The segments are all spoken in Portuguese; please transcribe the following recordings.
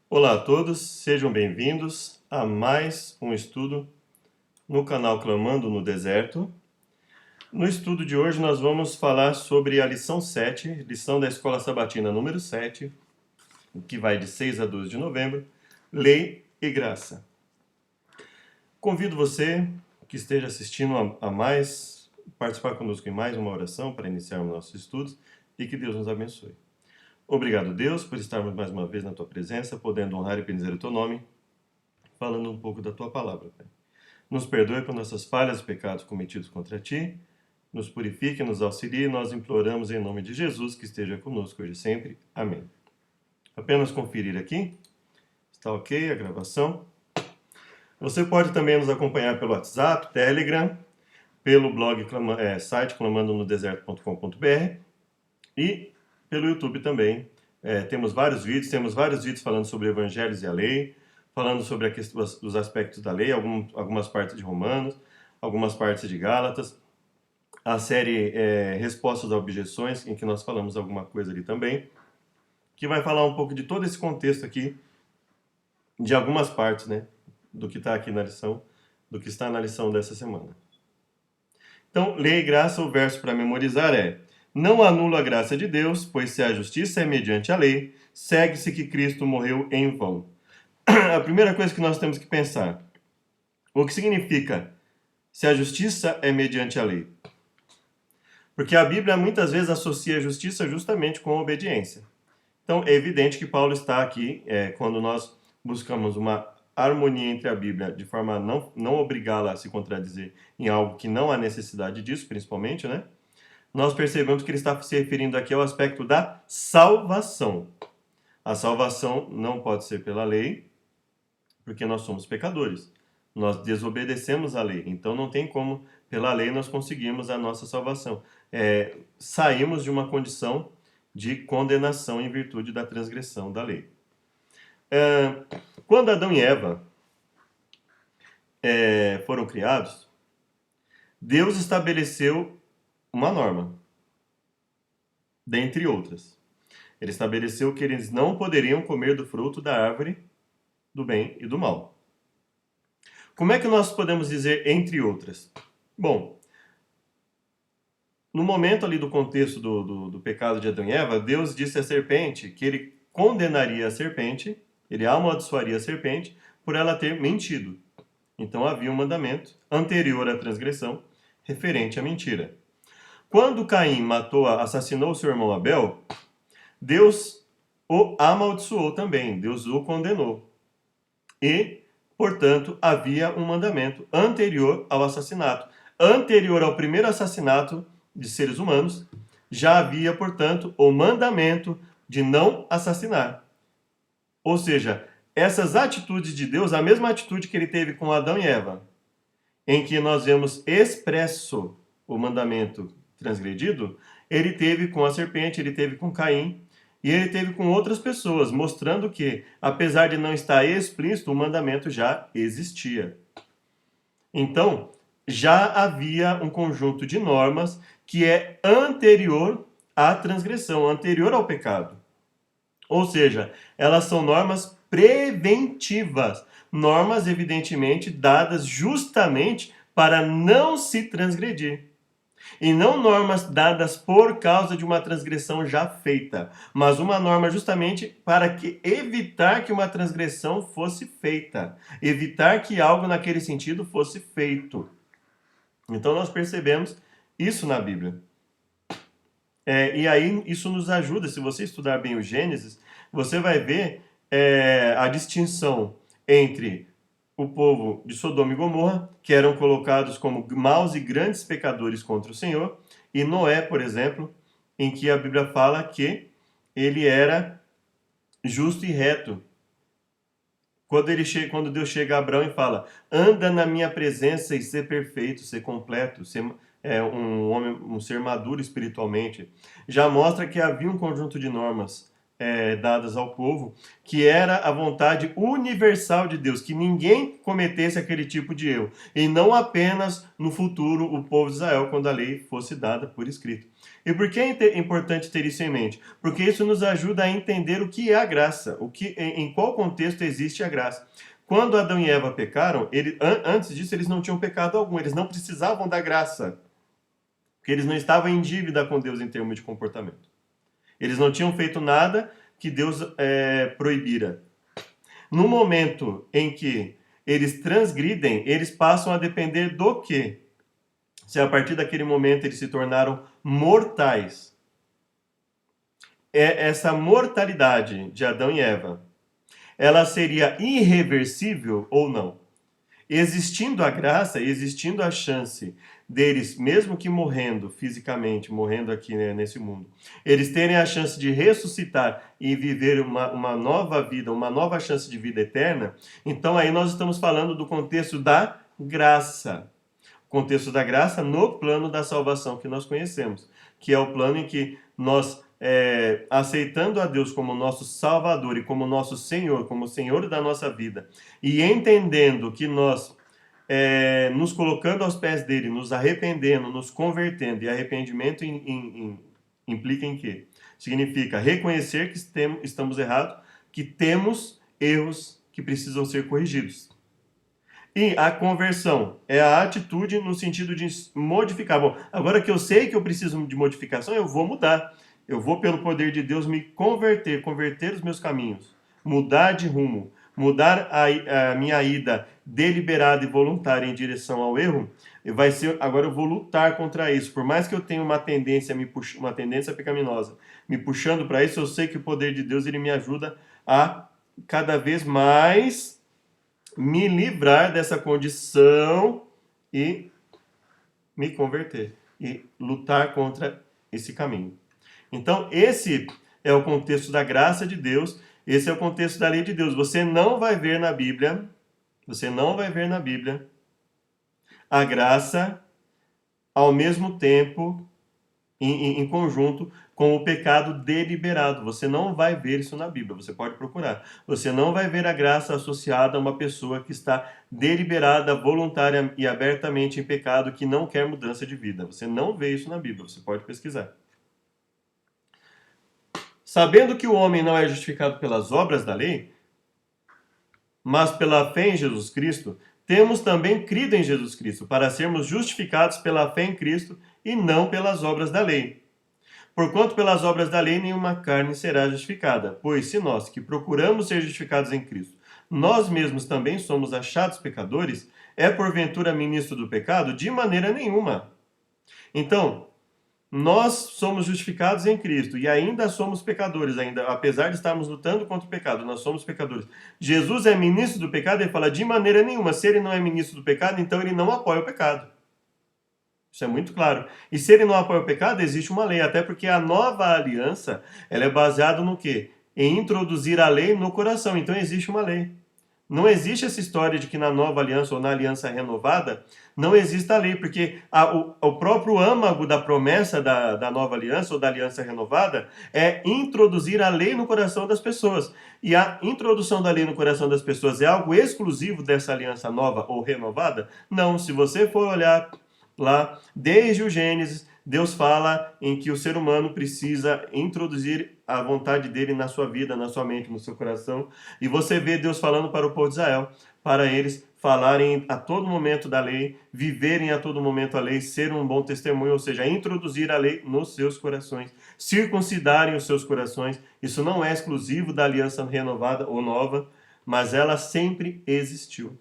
Olá a todos, sejam bem-vindos a mais um estudo no canal Clamando no Deserto. No estudo de hoje nós vamos falar sobre a lição 7, lição da Escola Sabatina número 7, que vai de 6 a 12 de novembro, Lei e Graça. Convido você que esteja assistindo a mais, participar conosco em mais uma oração para iniciarmos nossos estudos e que Deus nos abençoe. Obrigado, Deus, por estarmos mais uma vez na Tua presença, podendo honrar e bendizer o Teu nome, falando um pouco da Tua palavra, Pai. Nos perdoe por nossas falhas e pecados cometidos contra Ti, nos purifique, nos auxilie, nós imploramos em nome de Jesus que esteja conosco hoje e sempre. Amém. Apenas conferir aqui, está ok a gravação. Você pode também nos acompanhar pelo WhatsApp, Telegram, pelo blog site clamandonodeserto.com.br e pelo YouTube também. Temos vários vídeos falando sobre evangelhos e a lei, falando sobre os aspectos da lei, algumas partes de Romanos, algumas partes de Gálatas, a série Respostas a Objeções, em que nós falamos alguma coisa ali também, que vai falar um pouco de todo esse contexto aqui, de algumas partes, né, do que está aqui na lição, do que está na lição dessa semana. Então, lei e graça, o verso para memorizar é: não anulo a graça de Deus, pois se a justiça é mediante a lei, segue-se que Cristo morreu em vão. A primeira coisa que nós temos que pensar, o que significa se a justiça é mediante a lei? Porque a Bíblia muitas vezes associa a justiça justamente com a obediência. Então, é evidente que Paulo está aqui, quando nós buscamos uma harmonia entre a Bíblia, de forma a não obrigá-la a se contradizer em algo que não há necessidade disso, principalmente, né? Nós percebemos que ele está se referindo aqui ao aspecto da salvação. A salvação não pode ser pela lei, porque nós somos pecadores. Nós desobedecemos a lei, então não tem como, pela lei, nós conseguirmos a nossa salvação. Saímos de uma condição de condenação em virtude da transgressão da lei. Quando Adão e Eva foram criados, Deus estabeleceu uma norma, dentre outras. Ele estabeleceu que eles não poderiam comer do fruto da árvore do bem e do mal. Como é que nós podemos dizer entre outras? Bom, no momento ali do contexto do pecado de Adão e Eva, Deus disse à serpente que ele condenaria a serpente, ele amaldiçoaria a serpente por ela ter mentido. Então havia um mandamento anterior à transgressão referente à mentira. Quando Caim assassinou seu irmão Abel, Deus o amaldiçoou também, Deus o condenou. E, portanto, havia um mandamento anterior ao assassinato. Anterior ao primeiro assassinato de seres humanos, já havia, portanto, o mandamento de não assassinar. Ou seja, essas atitudes de Deus, a mesma atitude que ele teve com Adão e Eva, em que nós vemos expresso o mandamento transgredido, ele teve com a serpente, ele teve com Caim, e ele teve com outras pessoas, mostrando que, apesar de não estar explícito, o mandamento já existia. Então, já havia um conjunto de normas que é anterior à transgressão, anterior ao pecado. Ou seja, elas são normas preventivas, normas evidentemente dadas justamente para não se transgredir. E não normas dadas por causa de uma transgressão já feita, mas uma norma justamente para evitar que uma transgressão fosse feita, evitar que algo naquele sentido fosse feito. Então nós percebemos isso na Bíblia. E aí isso nos ajuda, se você estudar bem o Gênesis, você vai ver a distinção entre o povo de Sodoma e Gomorra, que eram colocados como maus e grandes pecadores contra o Senhor, e Noé, por exemplo, em que a Bíblia fala que ele era justo e reto. Quando Deus chega a Abraão e fala: anda na minha presença e ser perfeito, ser completo, ser um ser maduro espiritualmente, já mostra que havia um conjunto de normas dadas ao povo, que era a vontade universal de Deus, que ninguém cometesse aquele tipo de erro, e não apenas no futuro o povo de Israel, quando a lei fosse dada por escrito. E por que é importante ter isso em mente? Porque isso nos ajuda a entender o que é a graça, em qual contexto existe a graça. Quando Adão e Eva pecaram, antes disso eles não tinham pecado algum, eles não precisavam da graça, porque eles não estavam em dívida com Deus em termos de comportamento. Eles não tinham feito nada que Deus proibira. No momento em que eles transgridem, eles passam a depender do quê? Se a partir daquele momento eles se tornaram mortais. Essa mortalidade de Adão e Eva, ela seria irreversível ou não? Existindo a graça, existindo a chance deles, mesmo que morrendo fisicamente, morrendo aqui, né, nesse mundo, eles terem a chance de ressuscitar e viver uma nova vida, uma nova chance de vida eterna, então aí nós estamos falando do contexto da graça. O contexto da graça no plano da salvação que nós conhecemos, que é o plano em que nós, aceitando a Deus como nosso Salvador e como nosso Senhor, como Senhor da nossa vida, e entendendo que nós, nos colocando aos pés dele, nos arrependendo, nos convertendo, e arrependimento implica em quê? Significa reconhecer que estamos errados, que temos erros que precisam ser corrigidos. E a conversão é a atitude no sentido de modificar. Bom, agora que eu sei que eu preciso de modificação, eu vou mudar. Eu vou, pelo poder de Deus, me converter os meus caminhos, mudar de rumo, mudar a minha ida deliberada e voluntária em direção ao erro. Agora eu vou lutar contra isso. Por mais que eu tenha uma tendência pecaminosa me puxando para isso, eu sei que o poder de Deus ele me ajuda a cada vez mais me livrar dessa condição e me converter e lutar contra esse caminho. Então, esse é o contexto da graça de Deus, esse é o contexto da lei de Deus. Você não vai ver na Bíblia a graça ao mesmo tempo, em conjunto com o pecado deliberado. Você não vai ver isso na Bíblia, você pode procurar. Você não vai ver a graça associada a uma pessoa que está deliberada, voluntária e abertamente em pecado, que não quer mudança de vida. Você não vê isso na Bíblia, você pode pesquisar. Sabendo que o homem não é justificado pelas obras da lei, mas pela fé em Jesus Cristo, temos também crido em Jesus Cristo, para sermos justificados pela fé em Cristo e não pelas obras da lei. Porquanto pelas obras da lei nenhuma carne será justificada, pois se nós, que procuramos ser justificados em Cristo, nós mesmos também somos achados pecadores, é porventura ministro do pecado? De maneira nenhuma. Então, nós somos justificados em Cristo e ainda somos pecadores, apesar de estarmos lutando contra o pecado, nós somos pecadores. Jesus é ministro do pecado? Ele fala de maneira nenhuma. Se ele não é ministro do pecado, então ele não apoia o pecado. Isso é muito claro. E se ele não apoia o pecado, existe uma lei, até porque a nova aliança, ela é baseada no quê? Em introduzir a lei no coração. Então existe uma lei. Não existe essa história de que na nova aliança ou na aliança renovada não existe a lei, porque o próprio âmago da promessa da nova aliança ou da aliança renovada é introduzir a lei no coração das pessoas. E a introdução da lei no coração das pessoas é algo exclusivo dessa aliança nova ou renovada? Não, se você for olhar lá, desde o Gênesis, Deus fala em que o ser humano precisa introduzir a vontade dele na sua vida, na sua mente, no seu coração. E você vê Deus falando para o povo de Israel, para eles falarem a todo momento da lei, viverem a todo momento a lei, ser um bom testemunho, ou seja, introduzir a lei nos seus corações, circuncidarem os seus corações. Isso não é exclusivo da aliança renovada ou nova, mas ela sempre existiu.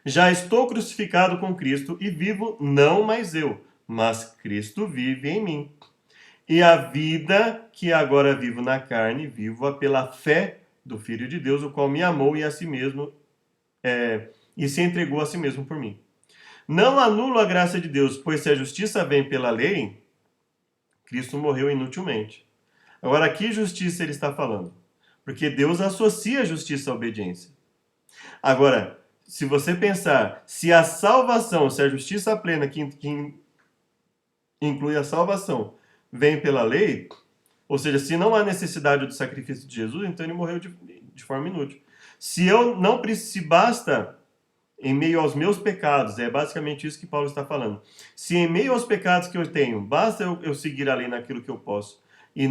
Já estou crucificado com Cristo e vivo não mais eu, mas Cristo vive em mim. E a vida que agora vivo na carne, vivo-a pela fé do Filho de Deus, o qual me amou e a si mesmo e se entregou a si mesmo por mim. Não anulo a graça de Deus, pois se a justiça vem pela lei, Cristo morreu inutilmente. Agora, que justiça ele está falando? Porque Deus associa a justiça à obediência. Agora, se você pensar, se a salvação, se a justiça plena que inclui a salvação, vem pela lei, Ou seja, se não há necessidade do sacrifício de Jesus, então ele morreu de forma inútil. Se eu não se basta em meio aos meus pecados, é basicamente isso que Paulo está falando. Se em meio aos pecados que eu tenho, basta eu seguir a lei naquilo que eu posso, e eu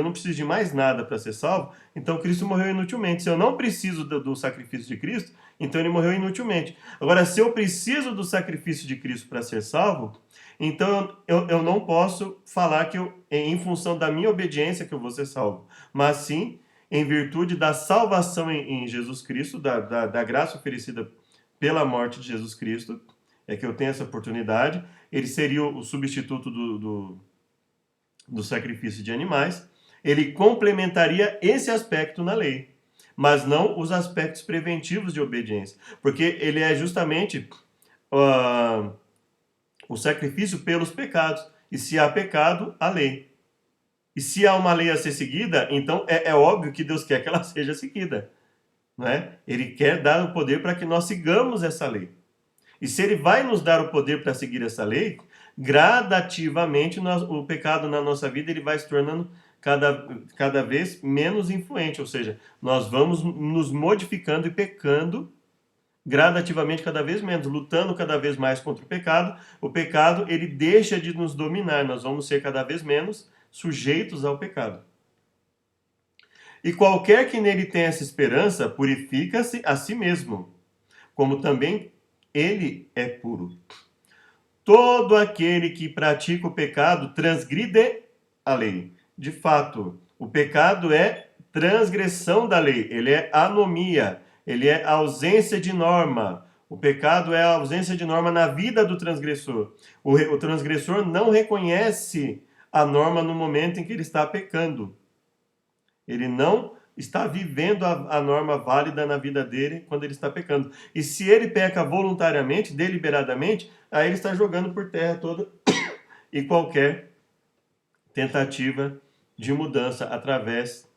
não preciso de mais nada para ser salvo, então Cristo morreu inutilmente. Se eu não preciso do sacrifício de Cristo, então ele morreu inutilmente. Agora, se eu preciso do sacrifício de Cristo para ser salvo, então eu não posso falar que em função da minha obediência que eu vou ser salvo, mas sim em virtude da salvação em Jesus Cristo, da graça oferecida pela morte de Jesus Cristo, é que eu tenho essa oportunidade. Ele seria o substituto do sacrifício de animais. Ele complementaria esse aspecto na lei, mas não os aspectos preventivos de obediência, porque ele é justamente o sacrifício pelos pecados. E se há pecado, há lei. E se há uma lei a ser seguida, então é óbvio que Deus quer que ela seja seguida. Não é? Ele quer dar o poder para que nós sigamos essa lei. E se ele vai nos dar o poder para seguir essa lei, gradativamente o pecado na nossa vida ele vai se tornando cada vez menos influente. Ou seja, nós vamos nos modificando e pecando gradativamente cada vez menos, lutando cada vez mais contra o pecado ele deixa de nos dominar, nós vamos ser cada vez menos sujeitos ao pecado. E qualquer que nele tenha essa esperança, purifica-se a si mesmo, como também ele é puro. Todo aquele que pratica o pecado transgride a lei. De fato, o pecado é transgressão da lei, ele é anomia, ele é ausência de norma. O pecado é a ausência de norma na vida do transgressor. O transgressor não reconhece a norma no momento em que ele está pecando. Ele não está vivendo a norma válida na vida dele quando ele está pecando. E se ele peca voluntariamente, deliberadamente, aí ele está jogando por terra toda e qualquer tentativa de mudança através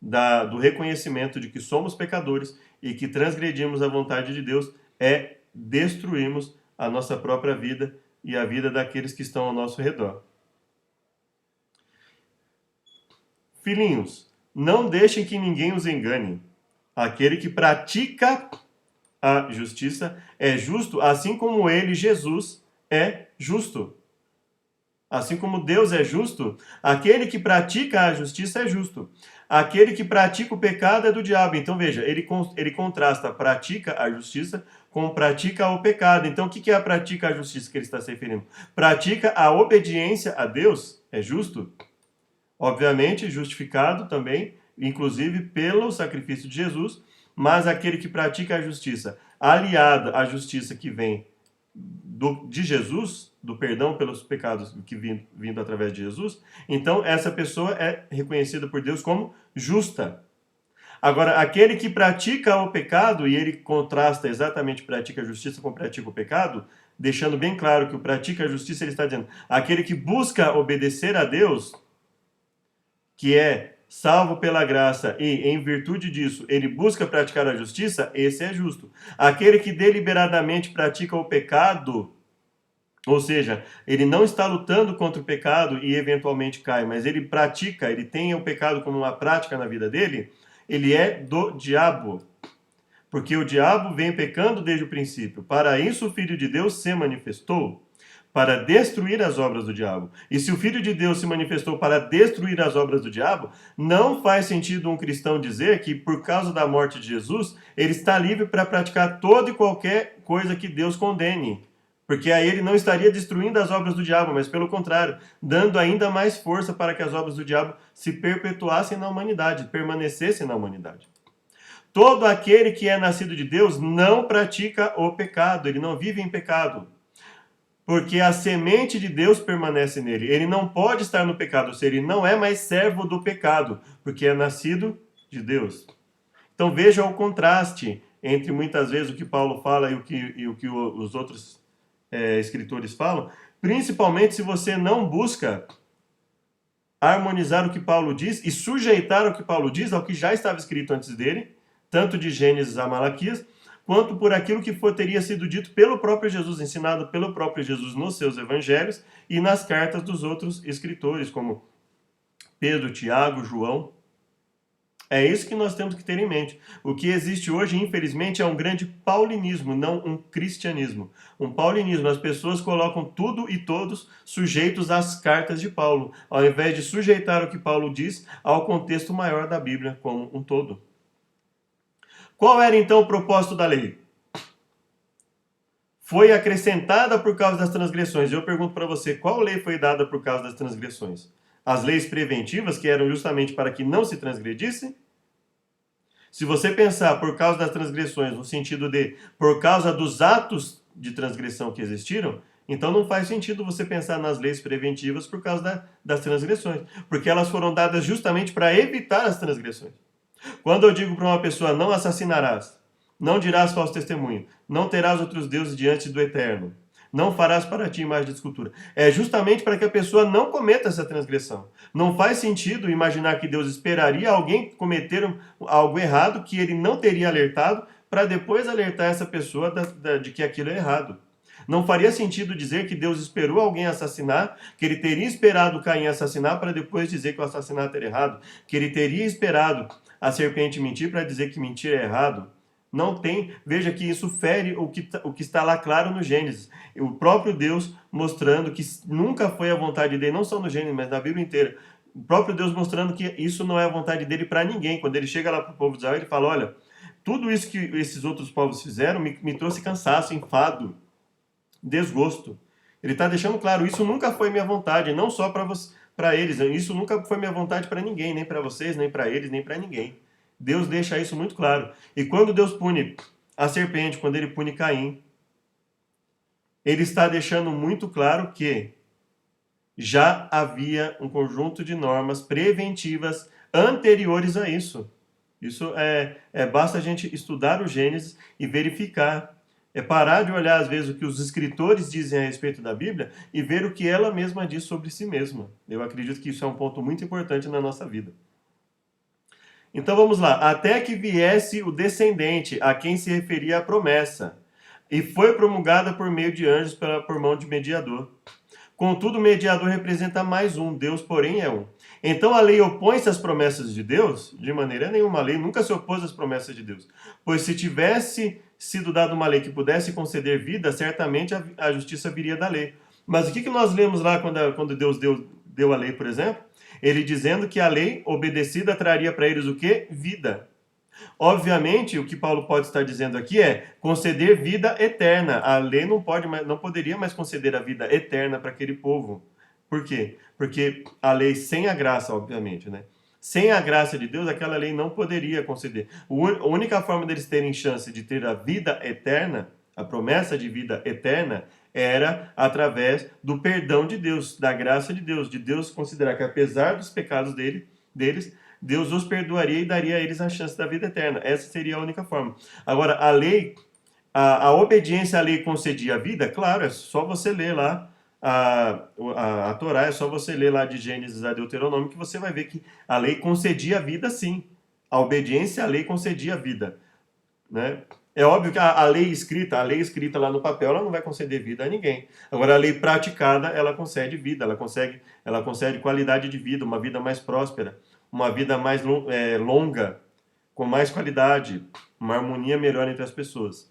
do reconhecimento de que somos pecadores e que transgredimos a vontade de Deus é destruirmos a nossa própria vida e a vida daqueles que estão ao nosso redor. Filhinhos, não deixem que ninguém os engane. Aquele que pratica a justiça é justo, assim como ele, Jesus, é justo. Assim como Deus é justo, aquele que pratica a justiça é justo. Aquele que pratica o pecado é do diabo. Então veja, ele contrasta pratica a justiça com pratica o pecado. Então o que é a pratica a justiça que ele está se referindo? Pratica a obediência a Deus, é justo. Obviamente justificado também, inclusive pelo sacrifício de Jesus, mas aquele que pratica a justiça, aliado à justiça que vem de Jesus, do perdão pelos pecados que vindo através de Jesus, então essa pessoa é reconhecida por Deus como justa. Agora, aquele que pratica o pecado, e ele contrasta exatamente pratica a justiça com pratica o pecado, deixando bem claro que o pratica a justiça, ele está dizendo, aquele que busca obedecer a Deus, que é salvo pela graça e, em virtude disso, ele busca praticar a justiça, esse é justo. Aquele que deliberadamente pratica o pecado, ou seja, ele não está lutando contra o pecado e eventualmente cai, mas ele pratica, ele tem o pecado como uma prática na vida dele, ele é do diabo. Porque o diabo vem pecando desde o princípio. Para isso o Filho de Deus se manifestou, para destruir as obras do diabo. E se o Filho de Deus se manifestou para destruir as obras do diabo, não faz sentido um cristão dizer que, por causa da morte de Jesus, ele está livre para praticar toda e qualquer coisa que Deus condene. Porque aí ele não estaria destruindo as obras do diabo, mas pelo contrário, dando ainda mais força para que as obras do diabo se perpetuassem na humanidade, permanecessem na humanidade. Todo aquele que é nascido de Deus não pratica o pecado, ele não vive em pecado. Porque a semente de Deus permanece nele. Ele não pode estar no pecado, ou seja, ele não é mais servo do pecado, porque é nascido de Deus. Então veja o contraste entre muitas vezes o que Paulo fala e o que os outros escritores falam, principalmente se você não busca harmonizar o que Paulo diz e sujeitar o que Paulo diz ao que já estava escrito antes dele, tanto de Gênesis a Malaquias, quanto por aquilo que teria sido dito pelo próprio Jesus, ensinado pelo próprio Jesus nos seus evangelhos e nas cartas dos outros escritores, como Pedro, Tiago, João. É isso que nós temos que ter em mente. O que existe hoje, infelizmente, é um grande paulinismo, não um cristianismo. Um paulinismo, as pessoas colocam tudo e todos sujeitos às cartas de Paulo, ao invés de sujeitar o que Paulo diz ao contexto maior da Bíblia como um todo. Qual era então o propósito da lei? Foi acrescentada por causa das transgressões. Eu pergunto para você, qual lei foi dada por causa das transgressões? As leis preventivas, que eram justamente para que não se transgredisse? Se você pensar por causa das transgressões, no sentido de por causa dos atos de transgressão que existiram, então não faz sentido você pensar nas leis preventivas por causa das transgressões, porque elas foram dadas justamente para evitar as transgressões. Quando eu digo para uma pessoa, não assassinarás, não dirás falso testemunho, não terás outros deuses diante do Eterno, não farás para ti imagem de escultura. É justamente para que a pessoa não cometa essa transgressão. Não faz sentido imaginar que Deus esperaria alguém cometer algo errado que ele não teria alertado para depois alertar essa pessoa de que aquilo é errado. Não faria sentido dizer que Deus esperou alguém assassinar, que ele teria esperado Caim assassinar para depois dizer que o assassinato era errado, que ele teria esperado a serpente mentir para dizer que mentir é errado. Não tem, veja que isso fere o que está lá claro no Gênesis. O próprio Deus mostrando que nunca foi a vontade dele, não só no Gênesis, mas na Bíblia inteira. O próprio Deus mostrando que isso não é a vontade dele para ninguém. Quando ele chega lá para o povo de Israel, ele fala, olha, tudo isso que esses outros povos fizeram me trouxe cansaço, enfado, desgosto. Ele está deixando claro, isso nunca foi minha vontade, não só para eles, isso nunca foi minha vontade para ninguém, nem para vocês, nem para eles, nem para ninguém. Deus deixa isso muito claro. E quando Deus pune a serpente, quando ele pune Caim, ele está deixando muito claro que já havia um conjunto de normas preventivas anteriores a isso. Isso basta a gente estudar o Gênesis e verificar. É parar de olhar, às vezes, o que os escritores dizem a respeito da Bíblia e ver o que ela mesma diz sobre si mesma. Eu acredito que isso é um ponto muito importante na nossa vida. Então vamos lá. Até que viesse o descendente a quem se referia a promessa, e foi promulgada por meio de anjos por mão de mediador. Contudo, o mediador representa mais um, Deus, porém, é um. Então a lei opõe-se às promessas de Deus? De maneira nenhuma. A lei nunca se opôs às promessas de Deus. Pois se tivesse sido dada uma lei que pudesse conceder vida, certamente a justiça viria da lei. Mas o que nós lemos lá quando Deus deu a lei, por exemplo? Ele dizendo que a lei obedecida traria para eles o quê? Vida. Obviamente, o que Paulo pode estar dizendo aqui é conceder vida eterna. A lei não poderia mais conceder a vida eterna para aquele povo. Por quê? Porque a lei sem a graça, obviamente, né? Sem a graça de Deus, aquela lei não poderia conceder. A única forma deles terem chance de ter a vida eterna, a promessa de vida eterna, era através do perdão de Deus, da graça de Deus considerar que apesar dos pecados deles, Deus os perdoaria e daria a eles a chance da vida eterna. Essa seria a única forma. Agora, a lei, a obediência à lei concedia a vida? Claro, é só você ler lá a Torá, é só você ler lá de Gênesis a Deuteronômio que você vai ver que a lei concedia a vida, sim. A obediência à lei concedia a vida, né? É óbvio que a lei escrita lá no papel, ela não vai conceder vida a ninguém. Agora, a lei praticada, ela concede vida, ela concede qualidade de vida, uma vida mais próspera, uma vida mais longa, com mais qualidade, uma harmonia melhor entre as pessoas.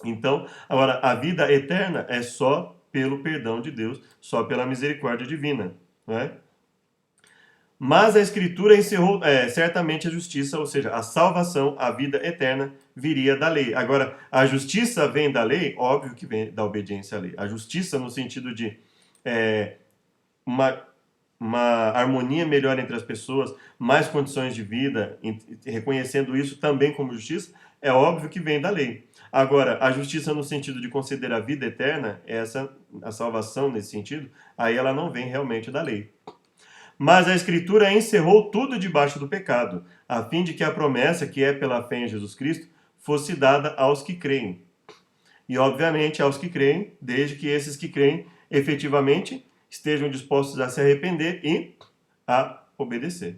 Então, agora, a vida eterna é só pelo perdão de Deus, só pela misericórdia divina, né? Mas a Escritura encerrou certamente a justiça, ou seja, a salvação, a vida eterna, viria da lei. Agora, a justiça vem da lei? Óbvio que vem da obediência à lei. A justiça no sentido de uma harmonia melhor entre as pessoas, mais condições de vida, reconhecendo isso também como justiça, é óbvio que vem da lei. Agora, a justiça no sentido de conceder a vida eterna, a salvação nesse sentido, aí ela não vem realmente da lei. Mas a Escritura encerrou tudo debaixo do pecado, a fim de que a promessa, que é pela fé em Jesus Cristo, fosse dada aos que creem. E, obviamente, aos que creem, desde que esses que creem efetivamente estejam dispostos a se arrepender e a obedecer.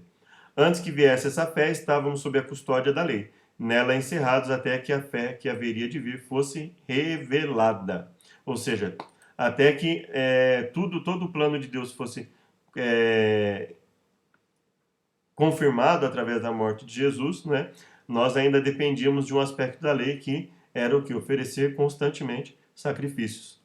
Antes que viesse essa fé, estávamos sob a custódia da lei, nela encerrados até que a fé que haveria de vir fosse revelada. Ou seja, até que todo o plano de Deus fosse confirmado através da morte de Jesus, né, nós ainda dependíamos de um aspecto da lei que era o que? Oferecer constantemente sacrifícios.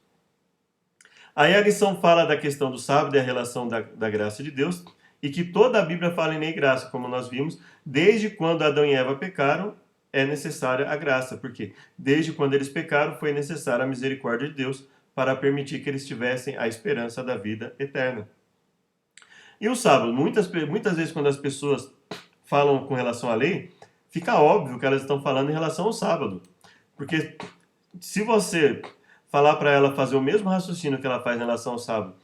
Aí a lição fala da questão do sábado e a relação da graça de Deus, e que toda a Bíblia fala em lei e graça, como nós vimos, desde quando Adão e Eva pecaram, é necessária a graça, porque desde quando eles pecaram, foi necessária a misericórdia de Deus para permitir que eles tivessem a esperança da vida eterna. E o sábado, muitas vezes quando as pessoas falam com relação à lei, fica óbvio que elas estão falando em relação ao sábado. Porque se você falar para ela fazer o mesmo raciocínio que ela faz em relação ao sábado,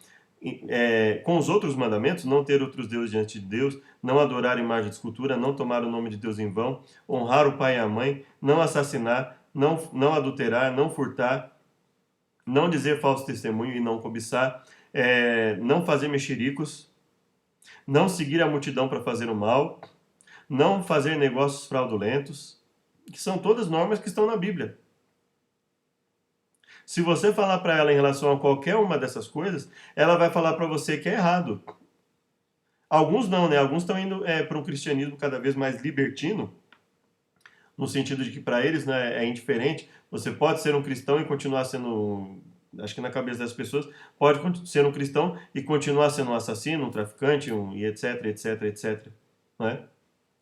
com os outros mandamentos, não ter outros deuses diante de Deus, não adorar imagem de escultura, não tomar o nome de Deus em vão, honrar o pai e a mãe, não assassinar, não adulterar, não furtar, não dizer falso testemunho e não cobiçar, não fazer mexericos, não seguir a multidão para fazer o mal, não fazer negócios fraudulentos, que são todas normas que estão na Bíblia. Se você falar para ela em relação a qualquer uma dessas coisas, ela vai falar para você que é errado. Alguns não, né? Alguns estão indo para um cristianismo cada vez mais libertino, no sentido de que para eles, né, é indiferente. Você pode ser um cristão e continuar sendo, acho que na cabeça das pessoas, pode ser um cristão e continuar sendo um assassino, um traficante, e etc, etc, etc. Não é?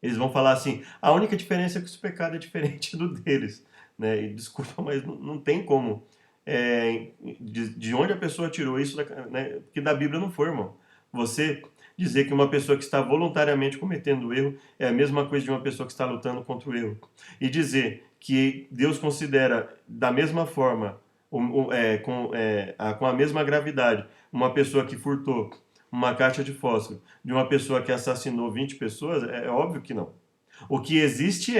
Eles vão falar assim, a única diferença é que o pecado é diferente do deles. Né? E desculpa, mas não tem como. De onde a pessoa tirou isso, né? Que da Bíblia não foi, irmão. Você dizer que uma pessoa que está voluntariamente cometendo o erro é a mesma coisa de uma pessoa que está lutando contra o erro. E dizer que Deus considera da mesma forma, com a mesma gravidade, uma pessoa que furtou uma caixa de fósforo de uma pessoa que assassinou 20 pessoas, é óbvio que não. O que existe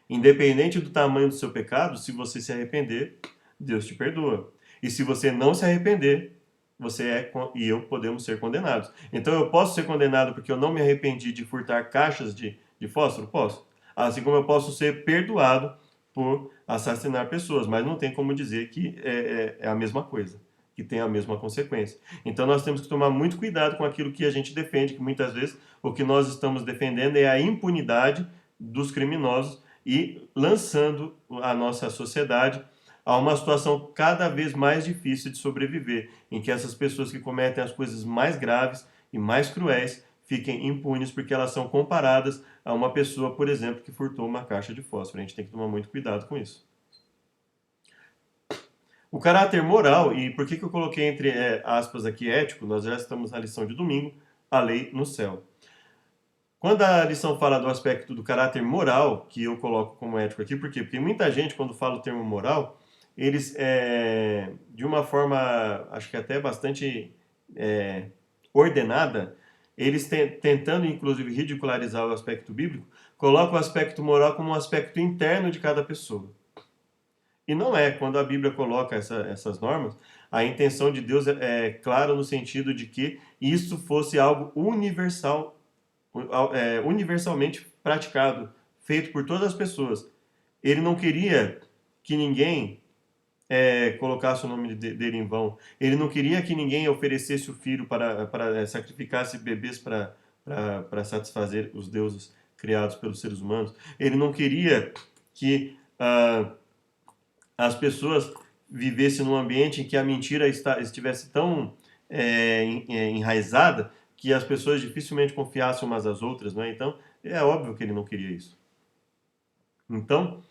independente do tamanho do seu pecado, se você se arrepender, Deus te perdoa. E se você não se arrepender, você e eu podemos ser condenados. Então eu posso ser condenado porque eu não me arrependi de furtar caixas de fósforo? Posso. Assim como eu posso ser perdoado por assassinar pessoas, mas não tem como dizer que é a mesma coisa, que tem a mesma consequência. Então nós temos que tomar muito cuidado com aquilo que a gente defende, que muitas vezes o que nós estamos defendendo é a impunidade dos criminosos e lançando a nossa sociedade a uma situação cada vez mais difícil de sobreviver, em que essas pessoas que cometem as coisas mais graves e mais cruéis fiquem impunes porque elas são comparadas a uma pessoa, por exemplo, que furtou uma caixa de fósforo. A gente tem que tomar muito cuidado com isso. O caráter moral, e por que eu coloquei entre aspas aqui ético, nós já estamos na lição de domingo, a lei no céu. Quando a lição fala do aspecto do caráter moral, que eu coloco como ético aqui, por quê? Porque muita gente, quando fala o termo moral, eles, de uma forma, acho que até bastante ordenada, eles tentando, inclusive, ridicularizar o aspecto bíblico, colocam o aspecto moral como um aspecto interno de cada pessoa. E não é. Quando a Bíblia coloca essas normas, a intenção de Deus é clara no sentido de que isso fosse algo universal, universalmente praticado, feito por todas as pessoas. Ele não queria que ninguém colocasse o nome dele em vão. Ele não queria que ninguém oferecesse o filho para sacrificasse bebês para satisfazer os deuses criados pelos seres humanos. Ele não queria que as pessoas vivessem num ambiente em que a mentira estivesse tão enraizada que as pessoas dificilmente confiassem umas às outras, não é? Então, é óbvio que ele não queria isso. Então,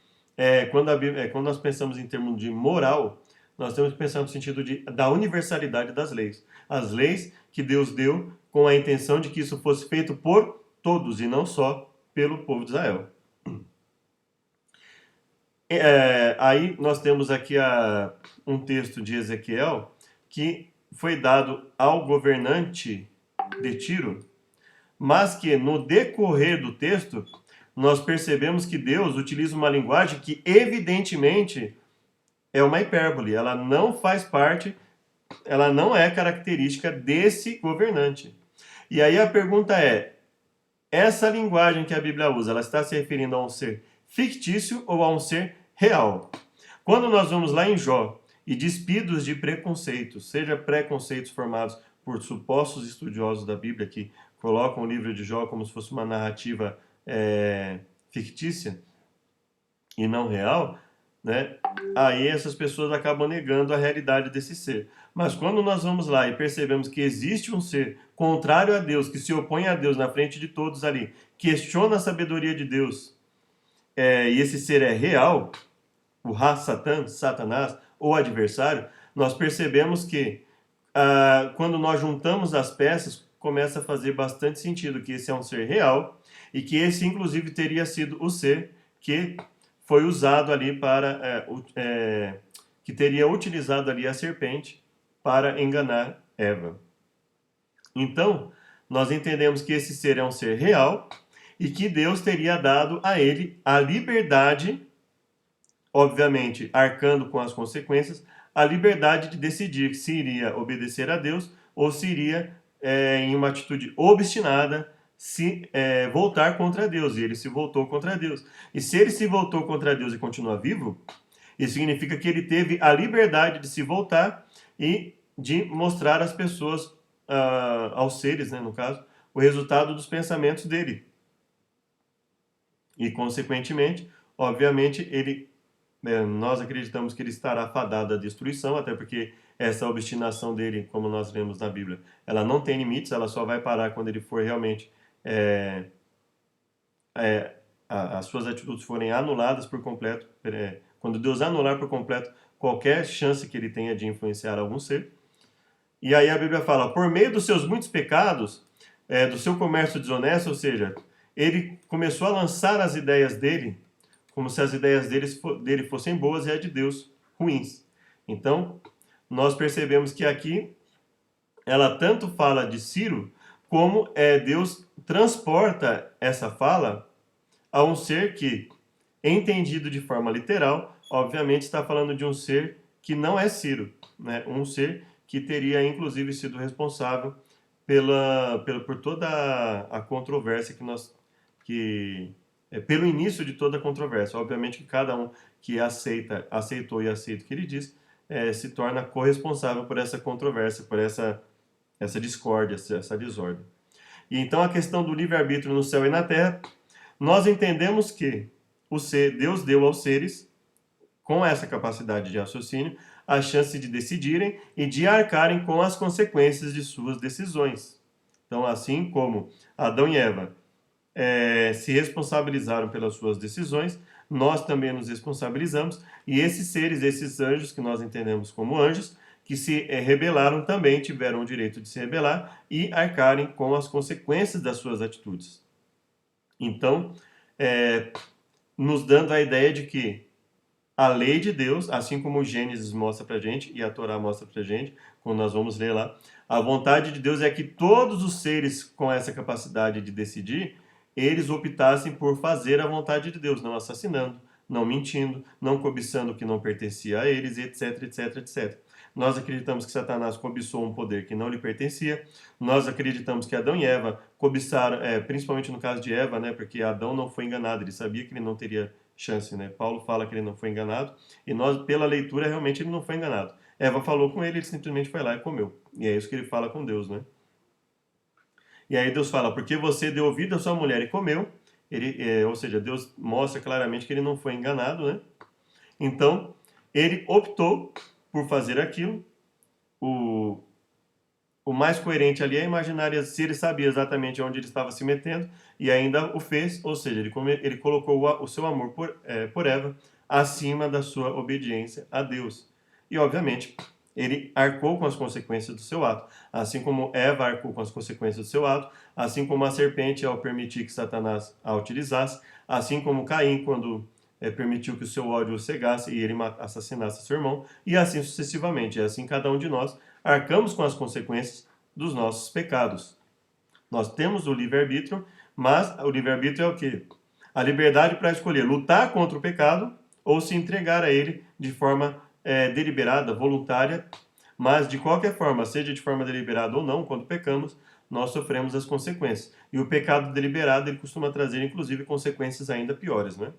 quando nós pensamos em termos de moral, nós temos que pensar no sentido da universalidade das leis. As leis que Deus deu com a intenção de que isso fosse feito por todos e não só pelo povo de Israel. Aí nós temos aqui um texto de Ezequiel que foi dado ao governante de Tiro, mas que no decorrer do texto nós percebemos que Deus utiliza uma linguagem que evidentemente é uma hipérbole, ela não faz parte, ela não é característica desse governante. E aí a pergunta essa linguagem que a Bíblia usa, ela está se referindo a um ser fictício ou a um ser real? Quando nós vamos lá em Jó e despidos de preconceitos, seja preconceitos formados por supostos estudiosos da Bíblia que colocam o livro de Jó como se fosse uma narrativa fictícia e não real, né? Aí essas pessoas acabam negando a realidade desse ser. Mas quando nós vamos lá e percebemos que existe um ser contrário a Deus, que se opõe a Deus na frente de todos ali, questiona a sabedoria de Deus, e esse ser é real, o Satan, Satanás, ou adversário, nós percebemos que quando nós juntamos as peças, começa a fazer bastante sentido que esse é um ser real e que esse, inclusive, teria sido o ser que foi usado ali para, que teria utilizado ali a serpente para enganar Eva. Então, nós entendemos que esse ser é um ser real e que Deus teria dado a ele a liberdade, obviamente, arcando com as consequências, a liberdade de decidir se iria obedecer a Deus ou se iria, em uma atitude obstinada, se voltar contra Deus. E ele se voltou contra Deus. E se ele se voltou contra Deus e continua vivo, isso significa que ele teve a liberdade de se voltar e de mostrar às pessoas, aos seres, né, no caso, o resultado dos pensamentos dele. E, consequentemente, obviamente, nós acreditamos que ele estará fadado à destruição, até porque essa obstinação dele, como nós lemos na Bíblia, ela não tem limites, ela só vai parar quando ele for realmente, as suas atitudes forem anuladas por completo, quando Deus anular por completo qualquer chance que ele tenha de influenciar algum ser. E aí a Bíblia fala, por meio dos seus muitos pecados, do seu comércio desonesto, ou seja, ele começou a lançar as ideias dele como se as ideias dele fossem boas e a de Deus ruins. Então, nós percebemos que aqui ela tanto fala de Ciro, como Deus transporta essa fala a um ser que, entendido de forma literal, obviamente está falando de um ser que não é Ciro, né? Um ser que teria inclusive sido responsável por toda a controvérsia pelo início de toda a controvérsia. Obviamente que cada um que aceitou e aceita o que ele diz, se torna corresponsável por essa controvérsia, por essa discórdia, essa desordem. E então a questão do livre-arbítrio no céu e na terra, nós entendemos que Deus deu aos seres, com essa capacidade de raciocínio, a chance de decidirem e de arcarem com as consequências de suas decisões. Então, assim como Adão e Eva se responsabilizaram pelas suas decisões, nós também nos responsabilizamos, e esses seres, esses anjos, que nós entendemos como anjos, que se rebelaram também tiveram o direito de se rebelar e arcarem com as consequências das suas atitudes. Então, nos dando a ideia de que a lei de Deus, assim como o Gênesis mostra pra gente e a Torá mostra pra gente, quando nós vamos ler lá, a vontade de Deus é que todos os seres com essa capacidade de decidir, eles optassem por fazer a vontade de Deus, não assassinando, não mentindo, não cobiçando o que não pertencia a eles, etc, etc, etc. Nós acreditamos que Satanás cobiçou um poder que não lhe pertencia. Nós acreditamos que Adão e Eva cobiçaram, principalmente no caso de Eva, né, porque Adão não foi enganado, ele sabia que ele não teria chance, né? Paulo fala que ele não foi enganado, e nós, pela leitura, realmente ele não foi enganado. Eva falou com ele simplesmente foi lá e comeu. E é isso que ele fala com Deus, né? E aí Deus fala, porque você deu ouvido à sua mulher e comeu, ou seja, Deus mostra claramente que ele não foi enganado, né? Então, ele optou por fazer aquilo. O mais coerente ali é imaginar se ele sabia exatamente onde ele estava se metendo e ainda o fez, ou seja, ele colocou o seu amor por Eva acima da sua obediência a Deus. E, obviamente, ele arcou com as consequências do seu ato. Assim como Eva arcou com as consequências do seu ato, assim como a serpente, ao permitir que Satanás a utilizasse, assim como Caim, quando permitiu que o seu ódio o cegasse e ele assassinasse seu irmão, e assim sucessivamente. É assim cada um de nós arcamos com as consequências dos nossos pecados. Nós temos o livre-arbítrio, mas o livre-arbítrio é o quê? A liberdade para escolher lutar contra o pecado ou se entregar a ele de forma deliberada, voluntária, mas de qualquer forma, seja de forma deliberada ou não, quando pecamos, nós sofremos as consequências. E o pecado deliberado, ele costuma trazer, inclusive, consequências ainda piores, né?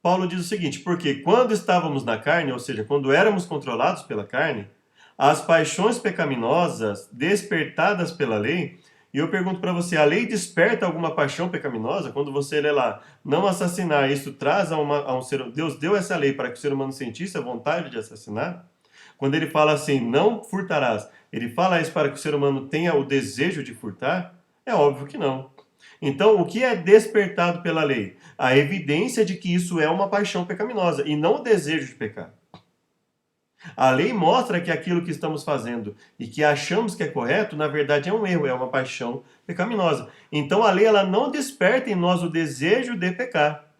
Paulo diz o seguinte, porque quando estávamos na carne, ou seja, quando éramos controlados pela carne, as paixões pecaminosas despertadas pela lei. E eu pergunto para você, a lei desperta alguma paixão pecaminosa? Quando você lê lá, não assassinar, isso traz a um ser... Deus deu essa lei para que o ser humano sentisse a vontade de assassinar? Quando ele fala assim, não furtarás, ele fala isso para que o ser humano tenha o desejo de furtar? É óbvio que não. Então, o que é despertado pela lei? A evidência de que isso é uma paixão pecaminosa e não o desejo de pecar. A lei mostra que aquilo que estamos fazendo e que achamos que é correto, na verdade é um erro, é uma paixão pecaminosa. Então a lei ela não desperta em nós o desejo de pecar.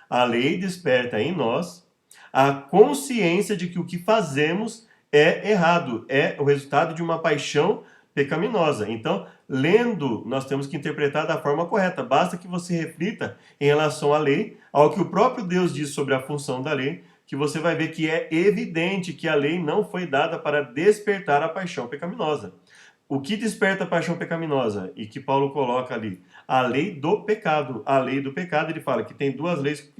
A lei desperta em nós a consciência de que o que fazemos é errado, é o resultado de uma paixão pecaminosa. Então, lendo, nós temos que interpretar da forma correta. Basta que você reflita em relação à lei, ao que o próprio Deus diz sobre a função da lei, que você vai ver que é evidente que a lei não foi dada para despertar a paixão pecaminosa. O que desperta a paixão pecaminosa? E que Paulo coloca ali? A lei do pecado. A lei do pecado, ele fala que tem duas leis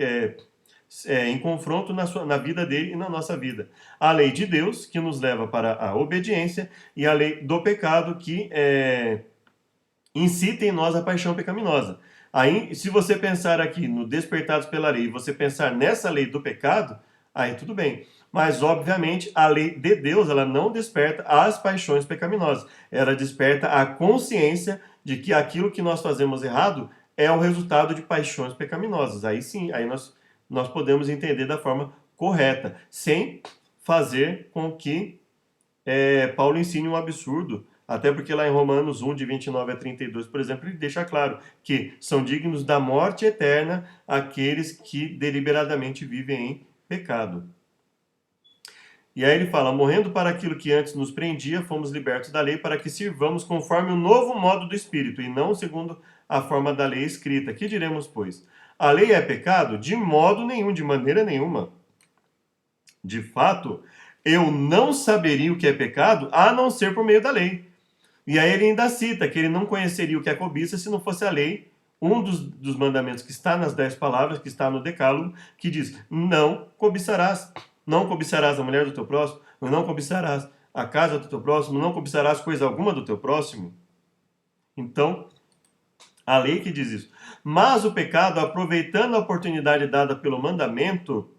em confronto na vida dele e na nossa vida. A lei de Deus, que nos leva para a obediência, e a lei do pecado, que incita em nós a paixão pecaminosa. Aí, se você pensar aqui no despertados pela lei, e você pensar nessa lei do pecado, aí tudo bem. Mas, obviamente, a lei de Deus, ela não desperta as paixões pecaminosas. Ela desperta a consciência de que aquilo que nós fazemos errado é o resultado de paixões pecaminosas. Aí sim, aí nós podemos entender da forma correta, sem fazer com que Paulo ensine um absurdo. Até porque lá em Romanos 1, de 29 a 32, por exemplo, ele deixa claro que são dignos da morte eterna aqueles que deliberadamente vivem em pecado. E aí ele fala, morrendo para aquilo que antes nos prendia, fomos libertos da lei para que sirvamos conforme o novo modo do Espírito, e não segundo a forma da lei escrita. Que diremos, pois? A lei é pecado? De modo nenhum, de maneira nenhuma. De fato, eu não saberia o que é pecado, a não ser por meio da lei. E aí ele ainda cita que ele não conheceria o que é cobiça se não fosse a lei, um dos mandamentos que está nas 10 palavras, que está no decálogo, que diz, não cobiçarás. Não cobiçarás a mulher do teu próximo, não cobiçarás a casa do teu próximo, não cobiçarás coisa alguma do teu próximo. Então, a lei que diz isso. Mas o pecado, aproveitando a oportunidade dada pelo mandamento,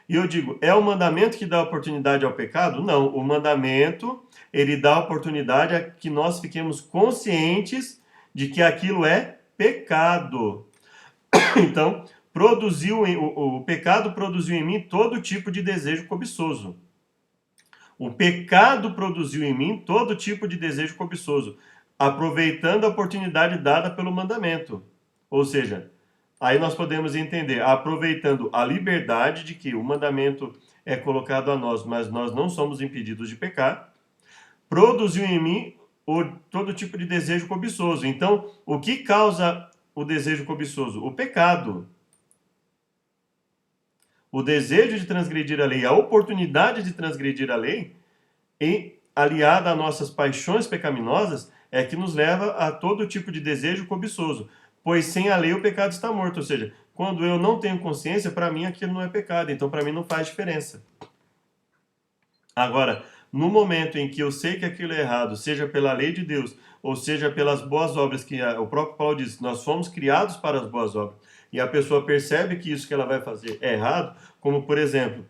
e eu digo, é o mandamento que dá oportunidade ao pecado? Não, o mandamento, ele dá oportunidade a que nós fiquemos conscientes de que aquilo é pecado. Então, o pecado produziu em mim todo tipo de desejo cobiçoso. O pecado produziu em mim todo tipo de desejo cobiçoso, aproveitando a oportunidade dada pelo mandamento. Ou seja, aí nós podemos entender, aproveitando a liberdade de que o mandamento é colocado a nós, mas nós não somos impedidos de pecar, produziu em mim todo tipo de desejo cobiçoso. Então, o que causa o desejo cobiçoso? O pecado. O desejo de transgredir a lei, a oportunidade de transgredir a lei, e aliada a nossas paixões pecaminosas, é que nos leva a todo tipo de desejo cobiçoso. Pois sem a lei o pecado está morto. Ou seja, quando eu não tenho consciência, para mim aquilo não é pecado. Então para mim não faz diferença. Agora, no momento em que eu sei que aquilo é errado, seja pela lei de Deus, ou seja pelas boas obras, que o próprio Paulo diz, nós fomos criados para as boas obras, e a pessoa percebe que isso que ela vai fazer é errado, como por exemplo,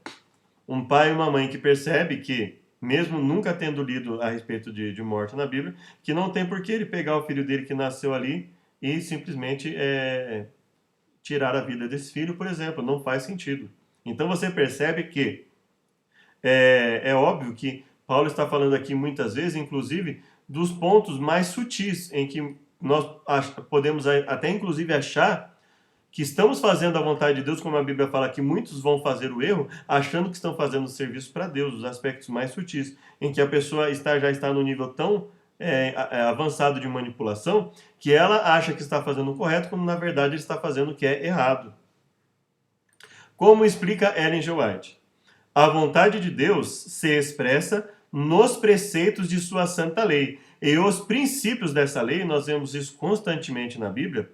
um pai e uma mãe que percebe que, mesmo nunca tendo lido a respeito de morte na Bíblia, que não tem por que ele pegar o filho dele que nasceu ali e simplesmente tirar a vida desse filho, por exemplo, não faz sentido. Então você percebe que é óbvio que Paulo está falando aqui muitas vezes, inclusive, dos pontos mais sutis em que nós podemos até inclusive achar que estamos fazendo a vontade de Deus, como a Bíblia fala que muitos vão fazer o erro, achando que estão fazendo o serviço para Deus, os aspectos mais sutis, em que a pessoa já está no nível tão avançado de manipulação, que ela acha que está fazendo o correto, quando na verdade ele está fazendo o que é errado. Como explica Ellen G. White? A vontade de Deus se expressa nos preceitos de sua santa lei. E os princípios dessa lei, nós vemos isso constantemente na Bíblia,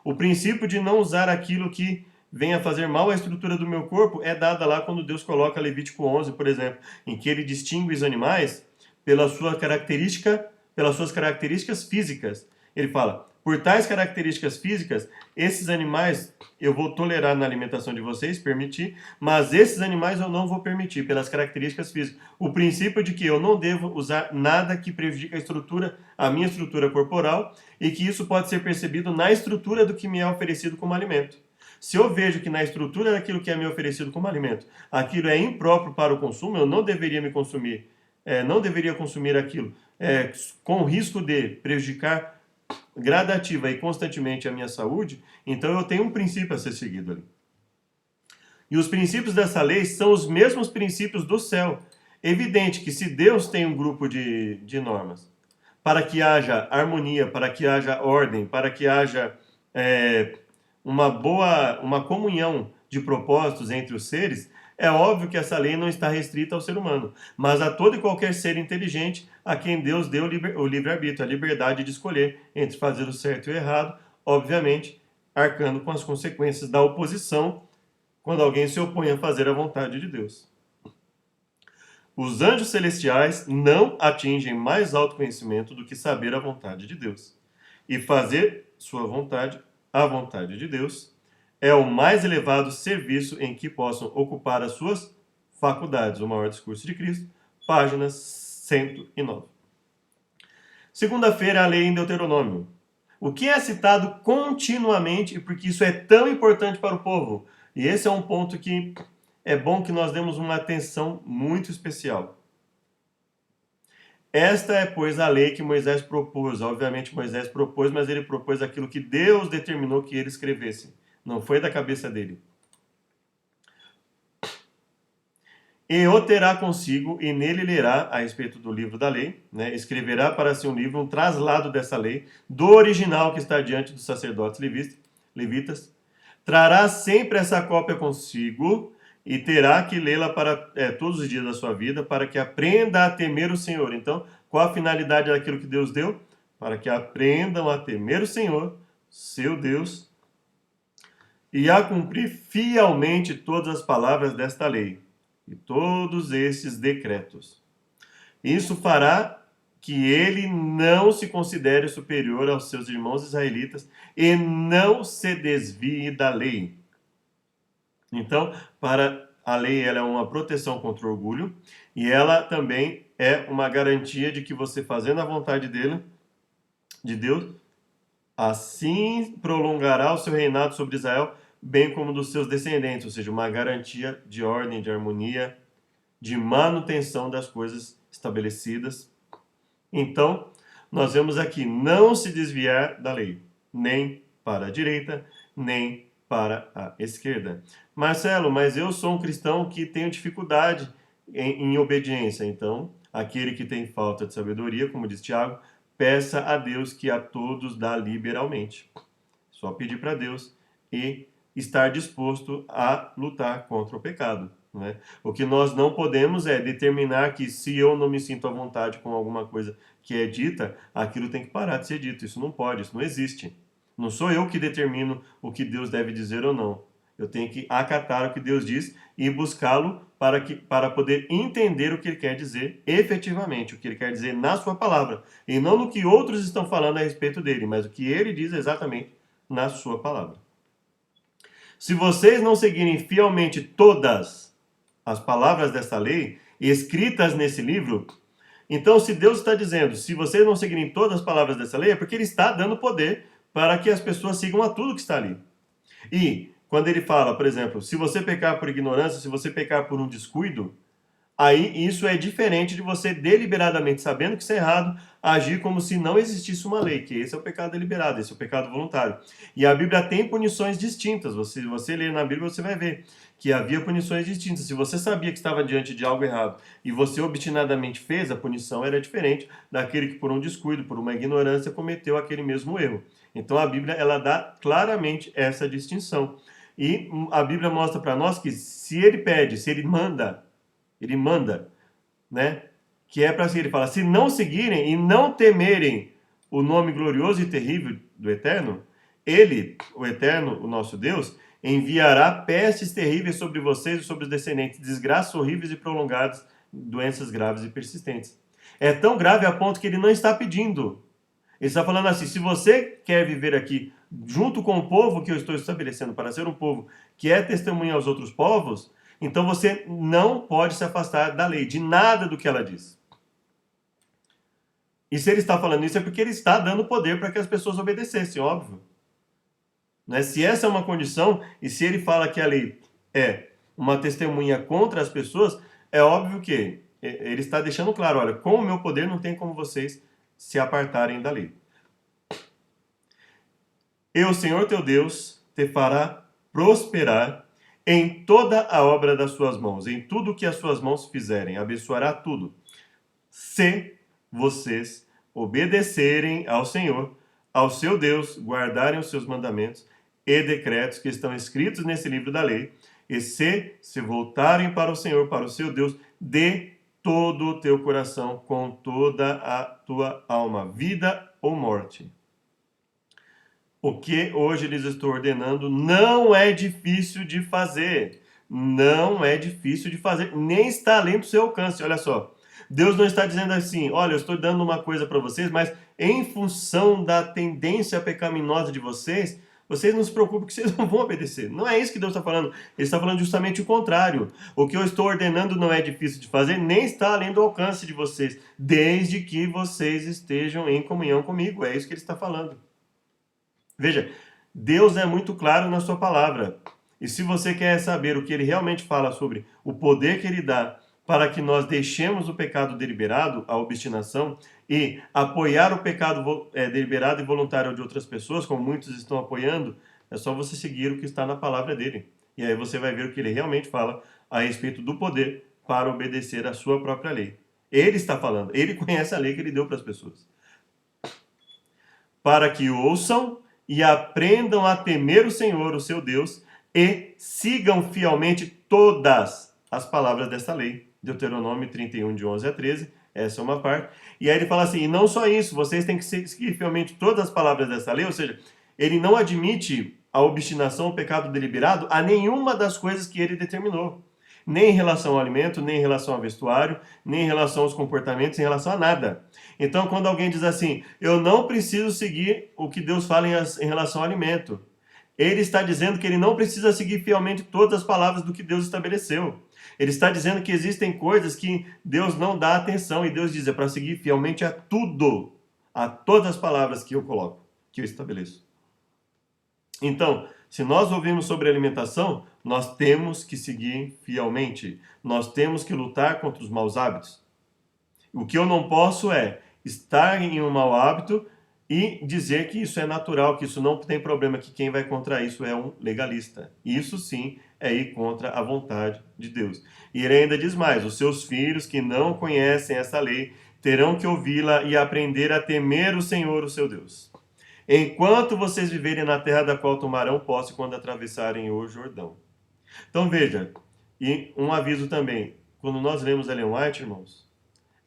o princípio de não usar aquilo que venha fazer mal à estrutura do meu corpo é dada lá quando Deus coloca Levítico 11, por exemplo, em que ele distingue os animais pelas suas características físicas. Ele fala, por tais características físicas, esses animais eu vou tolerar na alimentação de vocês, permitir, mas esses animais eu não vou permitir, pelas características físicas. O princípio de que eu não devo usar nada que prejudique a minha estrutura corporal, e que isso pode ser percebido na estrutura do que me é oferecido como alimento. Se eu vejo que na estrutura daquilo que é me oferecido como alimento, aquilo é impróprio para o consumo, eu não deveria me consumir, não deveria consumir aquilo, com o risco de prejudicar gradativa e constantemente a minha saúde, então eu tenho um princípio a ser seguido ali. E os princípios dessa lei são os mesmos princípios do céu. Evidente que se Deus tem um grupo de normas para que haja harmonia, para que haja ordem, para que haja uma comunhão de propósitos entre os seres, é óbvio que essa lei não está restrita ao ser humano, mas a todo e qualquer ser inteligente a quem Deus deu o livre-arbítrio, a liberdade de escolher entre fazer o certo e o errado, obviamente, arcando com as consequências da oposição quando alguém se opõe a fazer a vontade de Deus. Os anjos celestiais não atingem mais alto conhecimento do que saber a vontade de Deus. E fazer sua vontade, a vontade de Deus, é o mais elevado serviço em que possam ocupar as suas faculdades. O Maior Discurso de Cristo, páginas 109. Segunda-feira, a lei em Deuteronômio. O que é citado continuamente e porque isso é tão importante para o povo? E esse é um ponto que é bom que nós demos uma atenção muito especial. Esta é, pois, a lei que Moisés propôs. Obviamente Moisés propôs, mas ele propôs aquilo que Deus determinou que ele escrevesse. Não foi da cabeça dele. E o terá consigo, e nele lerá a respeito do livro da lei, né? Escreverá para si um livro, um traslado dessa lei, do original que está diante dos sacerdotes levitas. Trará sempre essa cópia consigo, e terá que lê-la para todos os dias da sua vida, para que aprenda a temer o Senhor. Então, qual a finalidade daquilo que Deus deu? Para que aprendam a temer o Senhor, seu Deus, e a cumprir fielmente todas as palavras desta lei e todos esses decretos. Isso fará que ele não se considere superior aos seus irmãos israelitas e não se desvie da lei. Então, para a lei, ela é uma proteção contra o orgulho e ela também é uma garantia de que você fazendo a vontade dele, de Deus, assim prolongará o seu reinado sobre Israel, bem como dos seus descendentes, ou seja, uma garantia de ordem, de harmonia, de manutenção das coisas estabelecidas. Então, nós vemos aqui não se desviar da lei, nem para a direita, nem para a esquerda. Marcelo, mas eu sou um cristão que tenho dificuldade em obediência. Então, aquele que tem falta de sabedoria, como diz Tiago, peça a Deus que a todos dá liberalmente. Só pedir para Deus e estar disposto a lutar contra o pecado. Né? O que nós não podemos é determinar que se eu não me sinto à vontade com alguma coisa que é dita, aquilo tem que parar de ser dito. Isso não pode, isso não existe. Não sou eu que determino o que Deus deve dizer ou não. Eu tenho que acatar o que Deus diz e buscá-lo para poder entender o que ele quer dizer efetivamente, o que ele quer dizer na sua palavra. E não no que outros estão falando a respeito dele, mas o que ele diz exatamente na sua palavra. Se vocês não seguirem fielmente todas as palavras dessa lei, escritas nesse livro, então se Deus está dizendo, se vocês não seguirem todas as palavras dessa lei, é porque ele está dando poder para que as pessoas sigam a tudo que está ali. E quando ele fala, por exemplo, se você pecar por ignorância, se você pecar por um descuido, aí isso é diferente de você deliberadamente, sabendo que isso é errado, agir como se não existisse uma lei, que esse é o pecado deliberado, esse é o pecado voluntário. E a Bíblia tem punições distintas. Você ler na Bíblia, você vai ver que havia punições distintas. Se você sabia que estava diante de algo errado e você obstinadamente fez, a punição era diferente daquele que por um descuido, por uma ignorância, cometeu aquele mesmo erro. Então a Bíblia, ela dá claramente essa distinção. E a Bíblia mostra para nós que se ele pede, se ele manda, né? Que é para seguir. Ele fala, se não seguirem e não temerem o nome glorioso e terrível do Eterno, ele, o Eterno, o nosso Deus, enviará pestes terríveis sobre vocês e sobre os descendentes, desgraças horríveis e prolongadas, doenças graves e persistentes. É tão grave a ponto que ele não está pedindo. Ele está falando assim, se você quer viver aqui junto com o povo que eu estou estabelecendo para ser um povo que é testemunha aos outros povos, então você não pode se afastar da lei, de nada do que ela diz. E se ele está falando isso é porque ele está dando poder para que as pessoas obedecessem, óbvio. Né? Se essa é uma condição, e se ele fala que a lei é uma testemunha contra as pessoas, é óbvio que ele está deixando claro, olha, com o meu poder não tem como vocês se apartarem da lei. Eu, Senhor teu Deus, te fará prosperar em toda a obra das suas mãos, em tudo que as suas mãos fizerem, abençoará tudo. Se vocês obedecerem ao Senhor, ao seu Deus, guardarem os seus mandamentos e decretos que estão escritos nesse livro da lei, e se voltarem para o Senhor, para o seu Deus, de todo o teu coração, com toda a tua alma, vida ou morte. O que hoje lhes estou ordenando não é difícil de fazer. Não é difícil de fazer, nem está além do seu alcance. Olha só, Deus não está dizendo assim, olha, eu estou dando uma coisa para vocês, mas em função da tendência pecaminosa de vocês, vocês não se preocupem que vocês não vão obedecer. Não é isso que Deus está falando. Ele está falando justamente o contrário. O que eu estou ordenando não é difícil de fazer, nem está além do alcance de vocês, desde que vocês estejam em comunhão comigo. É isso que ele está falando. Veja, Deus é muito claro na sua palavra. E se você quer saber o que ele realmente fala sobre o poder que ele dá para que nós deixemos o pecado deliberado, a obstinação, e apoiar o pecado deliberado e voluntário de outras pessoas, como muitos estão apoiando, é só você seguir o que está na palavra dele. E aí você vai ver o que ele realmente fala a respeito do poder para obedecer à sua própria lei. Ele está falando, ele conhece a lei que ele deu para as pessoas. Para que ouçam e aprendam a temer o Senhor, o seu Deus, e sigam fielmente todas as palavras desta lei. Deuteronômio 31, de 11 a 13, essa é uma parte. E aí ele fala assim, e não só isso, vocês têm que seguir fielmente todas as palavras dessa lei, ou seja, ele não admite a obstinação, o pecado deliberado, a nenhuma das coisas que ele determinou. Nem em relação ao alimento, nem em relação ao vestuário, nem em relação aos comportamentos, em relação a nada. Então, quando alguém diz assim, eu não preciso seguir o que Deus fala em relação ao alimento, ele está dizendo que ele não precisa seguir fielmente todas as palavras do que Deus estabeleceu. Ele está dizendo que existem coisas que Deus não dá atenção, e Deus diz, é para seguir fielmente a tudo, a todas as palavras que eu coloco, que eu estabeleço. Então, se nós ouvimos sobre alimentação, nós temos que seguir fielmente. Nós temos que lutar contra os maus hábitos. O que eu não posso é estar em um mau hábito e dizer que isso é natural, que isso não tem problema, que quem vai contra isso é um legalista. Isso sim é ir contra a vontade de Deus. E ele ainda diz mais, os seus filhos que não conhecem essa lei terão que ouvi-la e aprender a temer o Senhor, o seu Deus. Enquanto vocês viverem na terra da qual tomarão posse quando atravessarem o Jordão. Então veja, e um aviso também, quando nós lemos Ellen White, irmãos,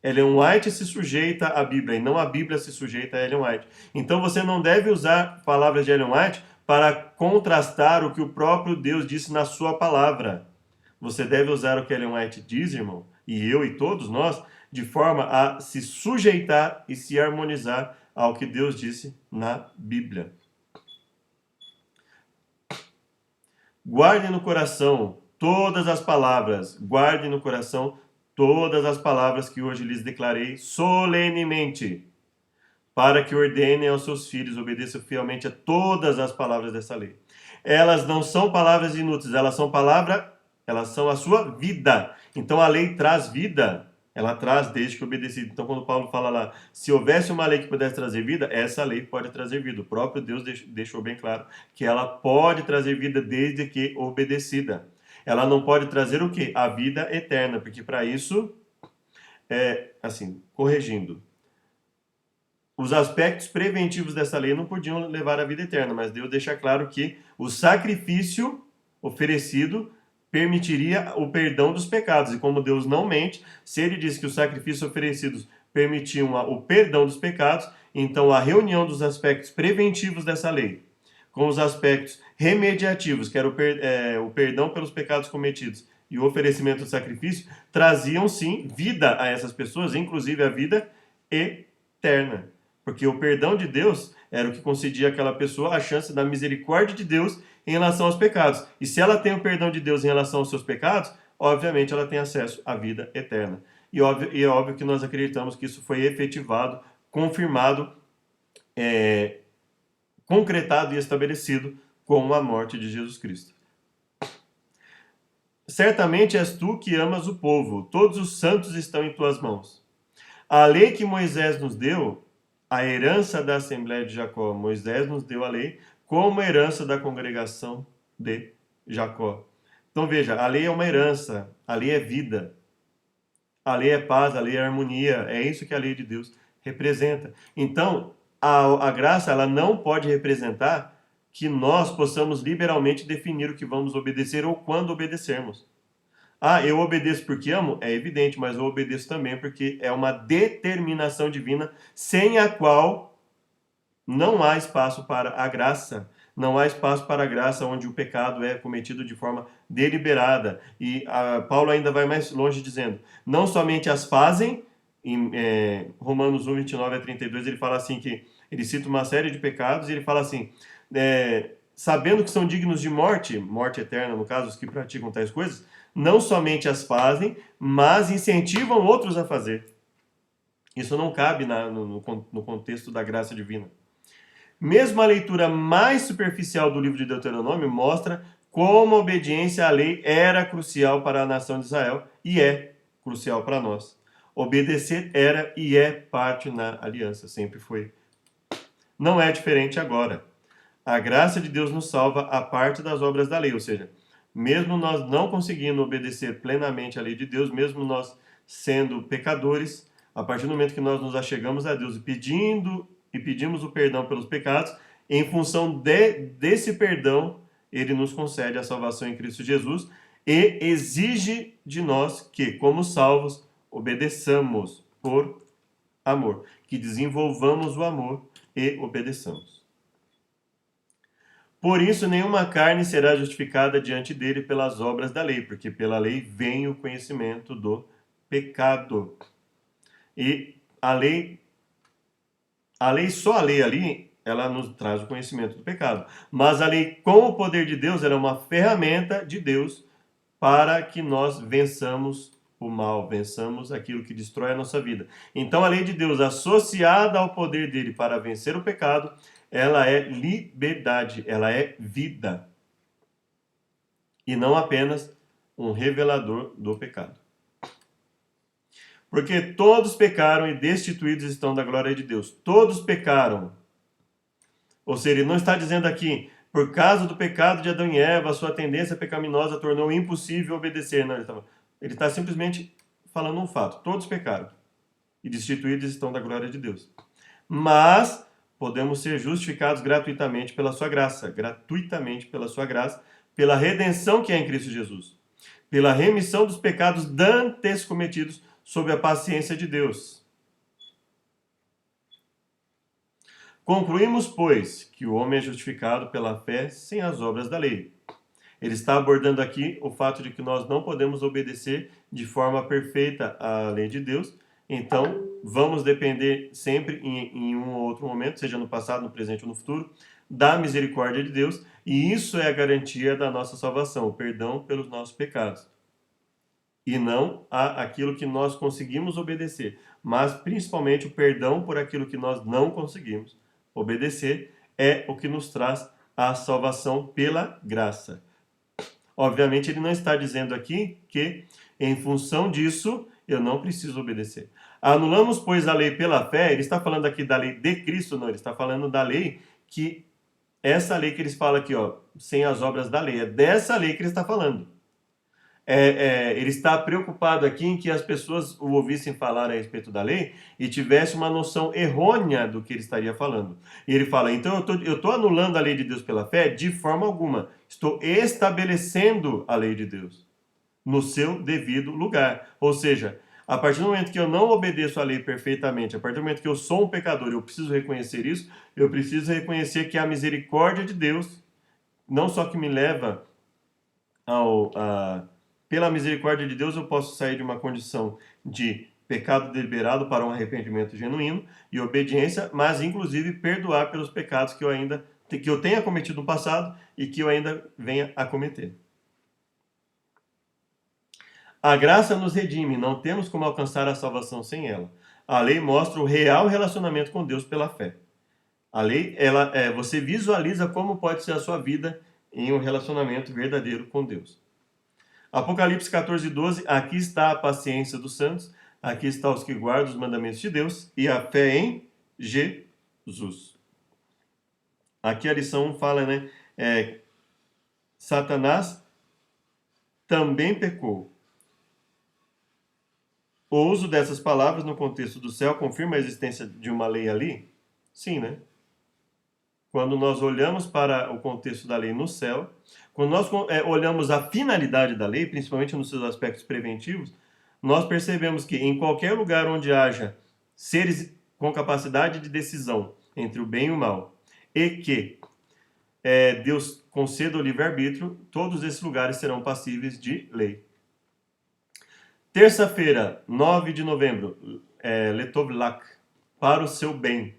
Ellen White se sujeita à Bíblia e não a Bíblia se sujeita a Ellen White. Então você não deve usar palavras de Ellen White para contrastar o que o próprio Deus disse na sua palavra. Você deve usar o que Ellen White diz, irmão, e eu e todos nós, de forma a se sujeitar e se harmonizar ao que Deus disse na Bíblia. Guarde no coração todas as palavras, guarde no coração todas as palavras que hoje lhes declarei solenemente, para que ordenem aos seus filhos, obedeçam fielmente a todas as palavras dessa lei. Elas não são palavras inúteis, elas são a sua vida. Então a lei traz vida, ela traz desde que obedecido. Então quando Paulo fala lá, se houvesse uma lei que pudesse trazer vida, essa lei pode trazer vida. O próprio Deus deixou bem claro que ela pode trazer vida desde que obedecida. Ela não pode trazer o quê? A vida eterna, porque para isso, corrigindo, os aspectos preventivos dessa lei não podiam levar à vida eterna, mas Deus deixa claro que o sacrifício oferecido permitiria o perdão dos pecados. E como Deus não mente, se ele diz que os sacrifícios oferecidos permitiam o perdão dos pecados, então a reunião dos aspectos preventivos dessa lei, com os aspectos remediativos, que era o perdão pelos pecados cometidos e o oferecimento de sacrifício, traziam sim vida a essas pessoas, inclusive a vida eterna. Porque o perdão de Deus era o que concedia àquela pessoa a chance da misericórdia de Deus em relação aos pecados. E se ela tem o perdão de Deus em relação aos seus pecados, obviamente ela tem acesso à vida eterna. E é óbvio que nós acreditamos que isso foi efetivado, confirmado, concretado e estabelecido com a morte de Jesus Cristo. Certamente és tu que amas o povo, todos os santos estão em tuas mãos. A lei que Moisés nos deu, a herança da Assembleia de Jacó, Moisés nos deu a lei como herança da congregação de Jacó. Então veja, a lei é uma herança, a lei é vida, a lei é paz, a lei é harmonia, é isso que a lei de Deus representa. Então, a graça ela não pode representar que nós possamos liberalmente definir o que vamos obedecer ou quando obedecermos. Ah, eu obedeço porque amo? É evidente, mas eu obedeço também porque é uma determinação divina sem a qual não há espaço para a graça. Não há espaço para a graça onde o pecado é cometido de forma deliberada. E Paulo ainda vai mais longe dizendo, não somente as fazem, em Romanos 1, 29 a 32, ele fala assim que ele cita uma série de pecados e ele fala assim, sabendo que são dignos de morte, morte eterna no caso, os que praticam tais coisas, não somente as fazem, mas incentivam outros a fazer. Isso não cabe no contexto da graça divina. Mesmo a leitura mais superficial do livro de Deuteronômio mostra como a obediência à lei era crucial para a nação de Israel e é crucial para nós. Obedecer era e é parte na aliança, sempre foi. Não é diferente agora. A graça de Deus nos salva a parte das obras da lei, ou seja, mesmo nós não conseguindo obedecer plenamente à lei de Deus, mesmo nós sendo pecadores, a partir do momento que nós nos achegamos a Deus e pedimos o perdão pelos pecados, em função desse perdão, ele nos concede a salvação em Cristo Jesus e exige de nós que, como salvos, obedeçamos por amor, que desenvolvamos o amor e obedeçamos. Por isso, nenhuma carne será justificada diante dele pelas obras da lei, porque pela lei vem o conhecimento do pecado. E só a lei ali, ela nos traz o conhecimento do pecado. Mas a lei, com o poder de Deus, ela é uma ferramenta de Deus para que nós vençamos o mal, vençamos aquilo que destrói a nossa vida. Então, a lei de Deus, associada ao poder dele para vencer o pecado, ela é liberdade, ela é vida. E não apenas um revelador do pecado. Porque todos pecaram e destituídos estão da glória de Deus. Todos pecaram. Ou seja, ele não está dizendo aqui, por causa do pecado de Adão e Eva, a sua tendência pecaminosa tornou impossível obedecer. Não, ele está simplesmente falando um fato. Todos pecaram e destituídos estão da glória de Deus. Mas podemos ser justificados gratuitamente pela sua graça, pela redenção que é em Cristo Jesus, pela remissão dos pecados dantes cometidos sob a paciência de Deus. Concluímos, pois, que o homem é justificado pela fé sem as obras da lei. Ele está abordando aqui o fato de que nós não podemos obedecer de forma perfeita à lei de Deus. Então, vamos depender sempre em um ou outro momento, seja no passado, no presente ou no futuro, da misericórdia de Deus. E isso é a garantia da nossa salvação, o perdão pelos nossos pecados. E não aquilo que nós conseguimos obedecer, mas principalmente o perdão por aquilo que nós não conseguimos obedecer é o que nos traz a salvação pela graça. Obviamente, ele não está dizendo aqui que, em função disso, eu não preciso obedecer. Anulamos, pois, a lei pela fé. Ele está falando aqui da lei de Cristo? Não, ele está falando da lei que... Essa lei que eles falam aqui, ó, sem as obras da lei. É dessa lei que ele está falando. Ele está preocupado aqui em que as pessoas o ouvissem falar a respeito da lei e tivessem uma noção errônea do que ele estaria falando. E ele fala, então eu estou anulando a lei de Deus pela fé? De forma alguma. Estou estabelecendo a lei de Deus no seu devido lugar. Ou seja, A partir do momento que eu não obedeço à lei perfeitamente, a partir do momento que eu sou um pecador, eu preciso reconhecer isso, eu preciso reconhecer que a misericórdia de Deus, não só que me leva pela misericórdia de Deus, eu posso sair de uma condição de pecado deliberado para um arrependimento genuíno e obediência, mas inclusive perdoar pelos pecados que eu tenha cometido no passado e que eu ainda venha a cometer. A graça nos redime, não temos como alcançar a salvação sem ela. A lei mostra o real relacionamento com Deus pela fé. A lei, você visualiza como pode ser a sua vida em um relacionamento verdadeiro com Deus. Apocalipse 14:12, aqui está a paciência dos santos, aqui está os que guardam os mandamentos de Deus e a fé em Jesus. Aqui a lição fala, né? Satanás também pecou. O uso dessas palavras no contexto do céu confirma a existência de uma lei ali? Sim, né? Quando nós olhamos para o contexto da lei no céu, quando nós olhamos a finalidade da lei, principalmente nos seus aspectos preventivos, nós percebemos que em qualquer lugar onde haja seres com capacidade de decisão entre o bem e o mal, e que Deus conceda o livre-arbítrio, todos esses lugares serão passíveis de lei. Terça-feira, 9 de novembro, Letovlak, para o seu bem.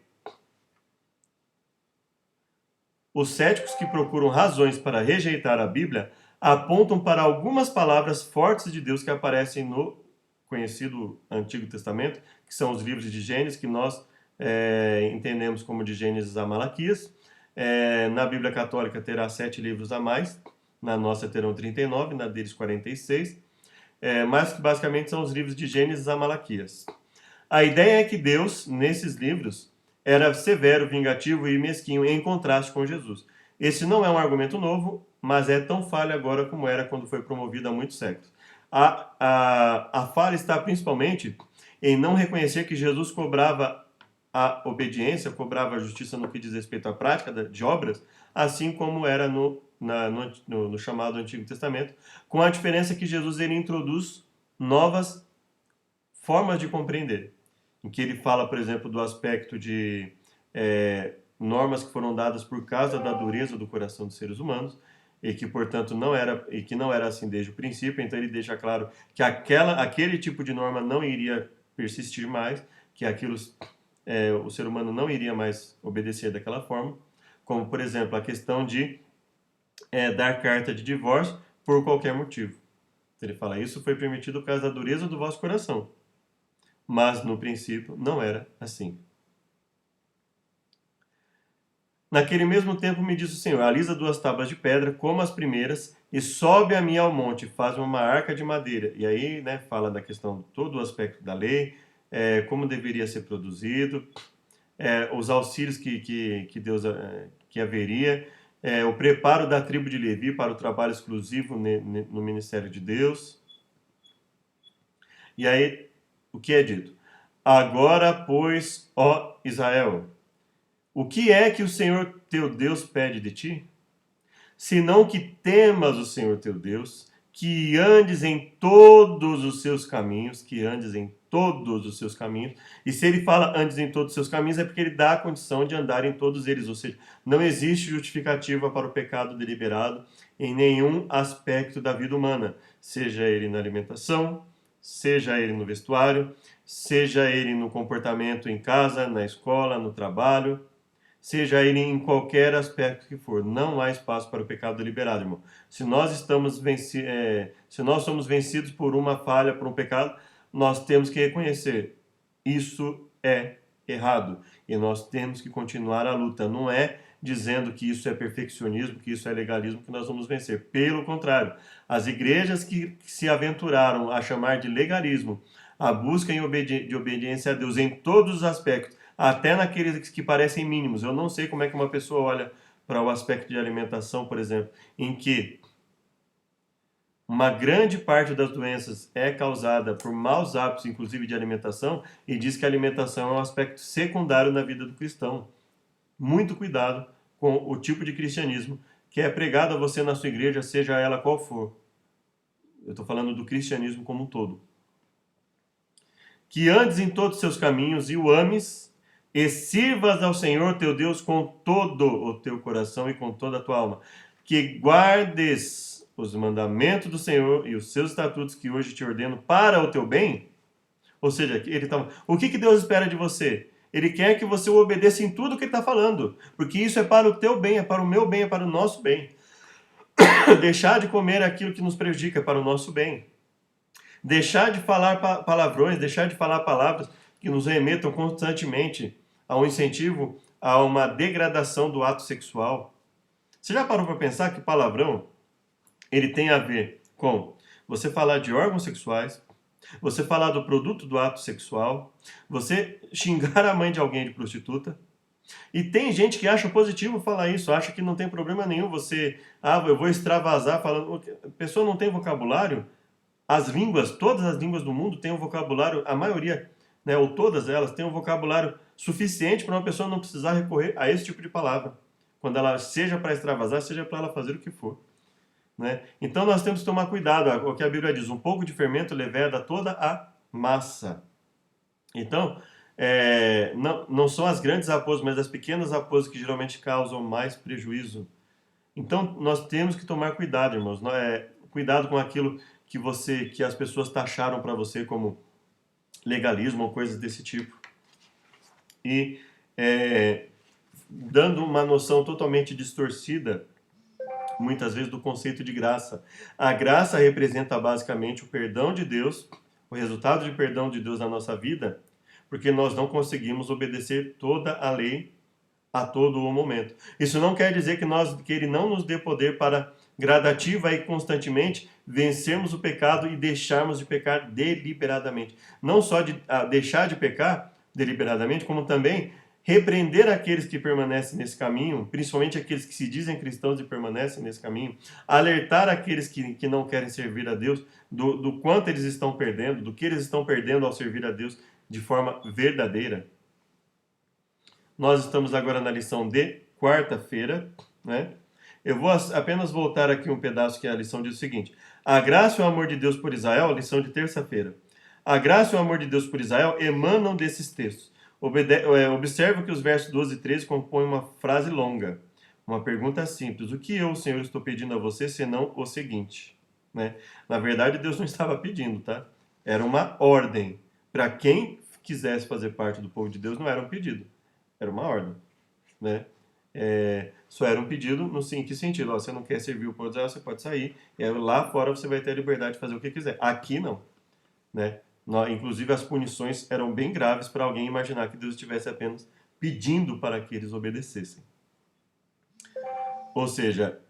Os céticos que procuram razões para rejeitar a Bíblia apontam para algumas palavras fortes de Deus que aparecem no conhecido Antigo Testamento, que são os livros de Gênesis, que nós entendemos como de Gênesis a Malaquias. Na Bíblia Católica terá 7 livros a mais, na nossa terão 39, na deles 46. Mas que basicamente são os livros de Gênesis a Malaquias. A ideia é que Deus, nesses livros, era severo, vingativo e mesquinho, em contraste com Jesus. Esse não é um argumento novo, mas é tão falho agora como era quando foi promovido há muitos séculos. A falha está principalmente em não reconhecer que Jesus cobrava a obediência, cobrava a justiça no que diz respeito à prática de obras, assim como era no chamado Antigo Testamento, com a diferença que Jesus ele introduz novas formas de compreender, em que ele fala, por exemplo, do aspecto de normas que foram dadas por causa da dureza do coração dos seres humanos, e que, portanto, não era assim desde o princípio. Então ele deixa claro que aquele tipo de norma não iria persistir mais, que o ser humano não iria mais obedecer daquela forma, como, por exemplo, a questão de dar carta de divórcio por qualquer motivo. Ele fala, isso foi permitido por causa da dureza do vosso coração. Mas, no princípio, não era assim. Naquele mesmo tempo me disse o Senhor, alisa 2 tábuas de pedra, como as primeiras, e sobe a mim ao monte, faz uma arca de madeira. E aí, fala da questão de todo o aspecto da lei, como deveria ser produzido, os auxílios que Deus que haveria, o preparo da tribo de Levi para o trabalho exclusivo no ministério de Deus. E aí, o que é dito? Agora, pois, ó Israel, o que é que o Senhor teu Deus pede de ti? Senão que temas o Senhor teu Deus, que andes em todos os seus caminhos, e se ele fala andes em todos os seus caminhos, é porque ele dá a condição de andar em todos eles, ou seja, não existe justificativa para o pecado deliberado em nenhum aspecto da vida humana, seja ele na alimentação, seja ele no vestuário, seja ele no comportamento em casa, na escola, no trabalho, seja ele em qualquer aspecto que for. Não há espaço para o pecado deliberado, irmão. Se nós somos vencidos por uma falha, por um pecado, nós temos que reconhecer, isso é errado, e nós temos que continuar a luta. Não é dizendo que isso é perfeccionismo, que isso é legalismo, que nós vamos vencer. Pelo contrário, as igrejas que se aventuraram a chamar de legalismo a busca de obediência a Deus em todos os aspectos, até naqueles que parecem mínimos. Eu não sei como é que uma pessoa olha para o aspecto de alimentação, por exemplo, em que uma grande parte das doenças é causada por maus hábitos, inclusive de alimentação, e diz que a alimentação é um aspecto secundário na vida do cristão. Muito cuidado com o tipo de cristianismo que é pregado a você na sua igreja, seja ela qual for. Eu estou falando do cristianismo como um todo. que andes em todos os seus caminhos e o ames, e sirvas ao Senhor teu Deus com todo o teu coração e com toda a tua alma, que guardes os mandamentos do Senhor e os seus estatutos que hoje te ordeno para o teu bem. Ou seja, o que Deus espera de você? Ele quer que você o obedeça em tudo que ele está falando, porque isso é para o teu bem, é para o meu bem, é para o nosso bem. Deixar de comer aquilo que nos prejudica é para o nosso bem. Deixar de falar palavrões, deixar de falar palavras que nos remetam constantemente ao incentivo a uma degradação do ato sexual. Você já parou para pensar que palavrão ele tem a ver com você falar de órgãos sexuais, você falar do produto do ato sexual, você xingar a mãe de alguém de prostituta? E tem gente que acha positivo falar isso, acha que não tem problema nenhum você, eu vou extravasar falando. A pessoa não tem vocabulário. As línguas, todas as línguas do mundo têm um vocabulário, a maioria, né, ou todas elas, têm um vocabulário suficiente para uma pessoa não precisar recorrer a esse tipo de palavra. Quando ela seja para extravasar, seja para ela fazer o que for. Né? Então nós temos que tomar cuidado, o que a Bíblia diz, um pouco de fermento leveda toda a massa. Então, não são as grandes raposas, mas as pequenas raposas que geralmente causam mais prejuízo. Então, nós temos que tomar cuidado, irmãos. Cuidado com aquilo que as pessoas taxaram para você como legalismo ou coisas desse tipo. E dando uma noção totalmente distorcida, muitas vezes, do conceito de graça. A graça representa basicamente o perdão de Deus, o resultado de perdão de Deus na nossa vida, porque nós não conseguimos obedecer toda a lei a todo o momento. Isso não quer dizer que ele não nos dê poder para gradativa e constantemente vencermos o pecado e deixarmos de pecar deliberadamente. Não só de deixar de pecar deliberadamente, como também repreender aqueles que permanecem nesse caminho, principalmente aqueles que se dizem cristãos e permanecem nesse caminho, alertar aqueles que não querem servir a Deus do quanto eles estão perdendo, do que eles estão perdendo ao servir a Deus de forma verdadeira. Nós estamos agora na lição de quarta-feira, né? Eu vou apenas voltar aqui um pedaço que a lição diz o seguinte: a graça e o amor de Deus por Israel, lição de terça-feira. A graça e o amor de Deus por Israel emanam desses textos. Observe que os versos 12 e 13 compõem uma frase longa, uma pergunta simples. O que eu, Senhor, estou pedindo a você, senão o seguinte? Né? Na verdade, Deus não estava pedindo, tá? Era uma ordem. Para quem quisesse fazer parte do povo de Deus, não era um pedido. Era uma ordem, né? Só era um pedido em que sentido? Você não quer servir o povo de Israel, você pode sair. Lá fora você vai ter a liberdade de fazer o que quiser. Aqui não, né? Inclusive as punições eram bem graves para alguém imaginar que Deus estivesse apenas pedindo para que eles obedecessem. Ou seja,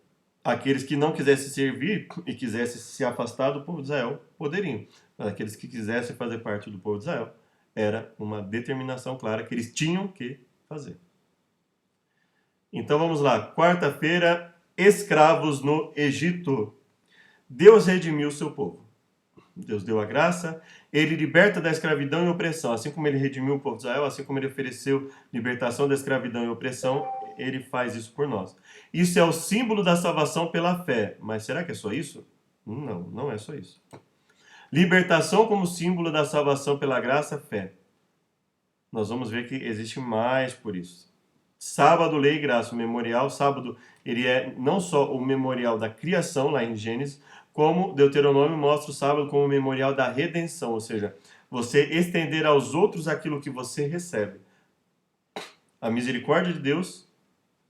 aqueles que não quisessem servir e quisessem se afastar do povo de Israel poderiam. Mas aqueles que quisessem fazer parte do povo de Israel, era uma determinação clara que eles tinham que fazer. Então vamos lá, quarta-feira, escravos no Egito. Deus redimiu o seu povo. Deus deu a graça, ele liberta da escravidão e opressão. Assim como ele redimiu o povo de Israel, assim como ele ofereceu libertação da escravidão e opressão, ele faz isso por nós. Isso é o símbolo da salvação pela fé. Mas será que é só isso? Não, não é só isso. Libertação como símbolo da salvação pela graça, fé. Nós vamos ver que existe mais por isso. Sábado, lei e graça, o memorial. Sábado, ele é não só o memorial da criação, lá em Gênesis, como Deuteronômio mostra o sábado como o memorial da redenção, ou seja, você estender aos outros aquilo que você recebe. A misericórdia de Deus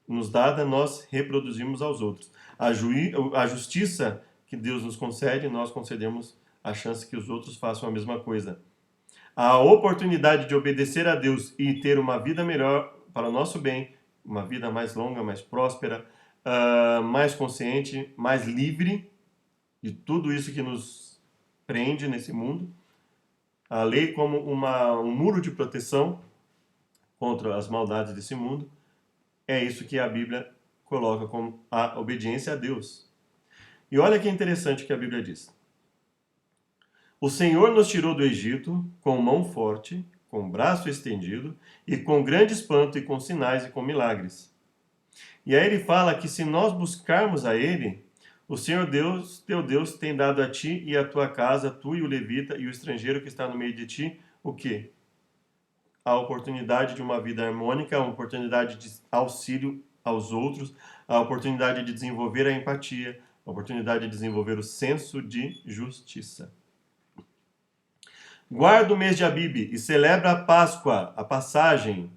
nos dada, nós reproduzimos aos outros. A justiça que Deus nos concede, nós concedemos a chance que os outros façam a mesma coisa. A oportunidade de obedecer a Deus e ter uma vida melhor para o nosso bem, uma vida mais longa, mais próspera, mais consciente, mais livre de tudo isso que nos prende nesse mundo. A lei como um muro de proteção contra as maldades desse mundo. É isso que a Bíblia coloca como a obediência a Deus. E olha que interessante que a Bíblia diz. O Senhor nos tirou do Egito com mão forte, com braço estendido, e com grande espanto, e com sinais e com milagres. E aí ele fala que se nós buscarmos a Ele, o Senhor Deus, teu Deus, tem dado a ti e a tua casa, tu e o levita e o estrangeiro que está no meio de ti, o quê? A oportunidade de uma vida harmônica, a oportunidade de auxílio aos outros, a oportunidade de desenvolver a empatia, a oportunidade de desenvolver o senso de justiça. Guarda o mês de Abib e celebra a Páscoa, a passagem,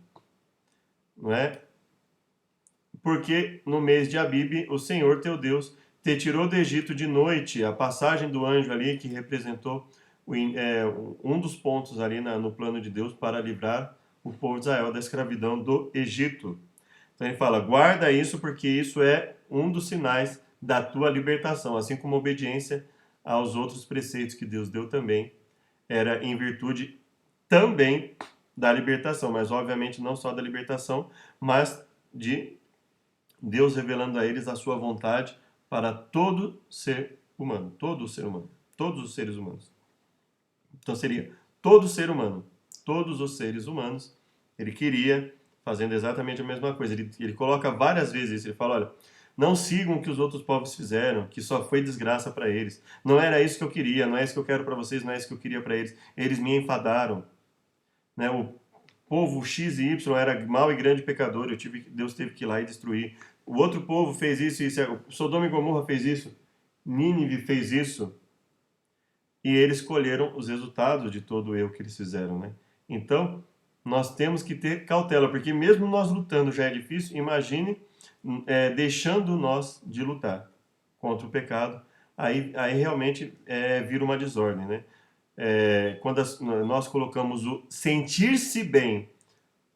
não é? Porque no mês de Abib, o Senhor teu Deus te tirou do Egito de noite, a passagem do anjo ali que representou um dos pontos ali no plano de Deus para livrar o povo de Israel da escravidão do Egito. Então ele fala, guarda isso porque isso é um dos sinais da tua libertação, assim como a obediência aos outros preceitos que Deus deu também, era em virtude também da libertação, mas obviamente não só da libertação, mas de Deus revelando a eles a sua vontade para todo ser humano, todo ser humano, todos os seres humanos. Então seria todo ser humano, todos os seres humanos, ele queria, fazendo exatamente a mesma coisa. Ele coloca várias vezes isso, ele fala, olha, não sigam o que os outros povos fizeram, que só foi desgraça para eles. Não era isso que eu queria, não é isso que eu quero para vocês, não é isso que eu queria para eles. Eles me enfadaram. Né? O povo X e Y era mau e grande pecador, Deus teve que ir lá e destruir. O outro povo fez isso e isso. Sodoma e Gomorra fez isso. Nínive fez isso. E eles colheram os resultados de todo o erro que eles fizeram. Né? Então, nós temos que ter cautela, porque mesmo nós lutando já é difícil, imagine deixando nós de lutar contra o pecado, aí realmente vira uma desordem, né? Quando nós colocamos o sentir-se bem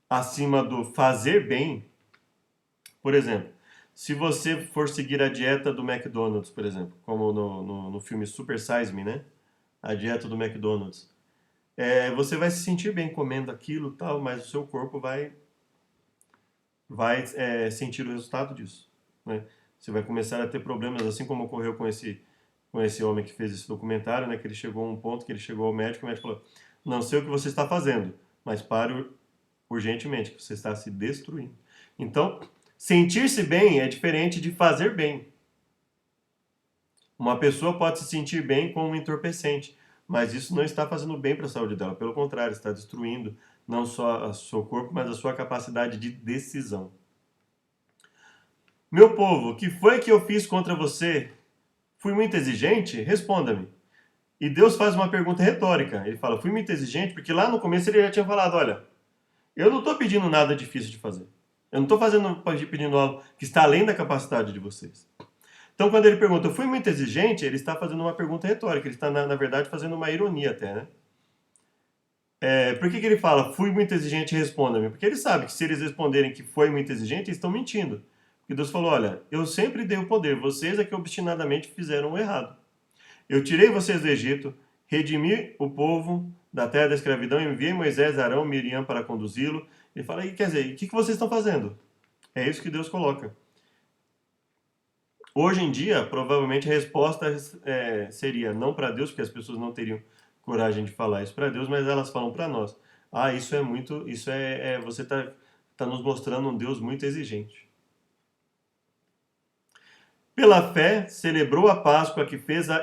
acima do fazer bem, por exemplo, se você for seguir a dieta do McDonald's, por exemplo, como no filme Super Size Me, né? A dieta do McDonald's, você vai se sentir bem comendo aquilo tal, mas o seu corpo vai sentir o resultado disso. Né? Você vai começar a ter problemas, assim como ocorreu com esse homem que fez esse documentário, né? Que ele chegou a um ponto que ele chegou ao médico e o médico falou, não sei o que você está fazendo, mas pare urgentemente, que você está se destruindo. Então, sentir-se bem é diferente de fazer bem. Uma pessoa pode se sentir bem com um entorpecente, mas isso não está fazendo bem para a saúde dela, pelo contrário, está destruindo não só o seu corpo, mas a sua capacidade de decisão. Meu povo, o que foi que eu fiz contra você? Fui muito exigente? Responda-me. E Deus faz uma pergunta retórica. Ele fala, fui muito exigente, porque lá no começo ele já tinha falado, olha, eu não estou pedindo nada difícil de fazer. Eu não estou pedindo algo que está além da capacidade de vocês. Então, quando ele pergunta, eu fui muito exigente, ele está fazendo uma pergunta retórica. Ele está, na verdade, fazendo uma ironia até, né? Por que ele fala, fui muito exigente, responda-me? Porque ele sabe que se eles responderem que foi muito exigente, eles estão mentindo. Porque Deus falou, olha, eu sempre dei o poder, vocês é que obstinadamente fizeram o errado. Eu tirei vocês do Egito, redimi o povo da terra da escravidão, enviei Moisés, Arão, Miriam para conduzi-lo. Ele fala, quer dizer, o que vocês estão fazendo? É isso que Deus coloca. Hoje em dia, provavelmente a resposta seria não para Deus, porque as pessoas não teriam coragem de falar isso para Deus, mas elas falam para nós. Ah, você está nos mostrando um Deus muito exigente. Pela fé, celebrou a Páscoa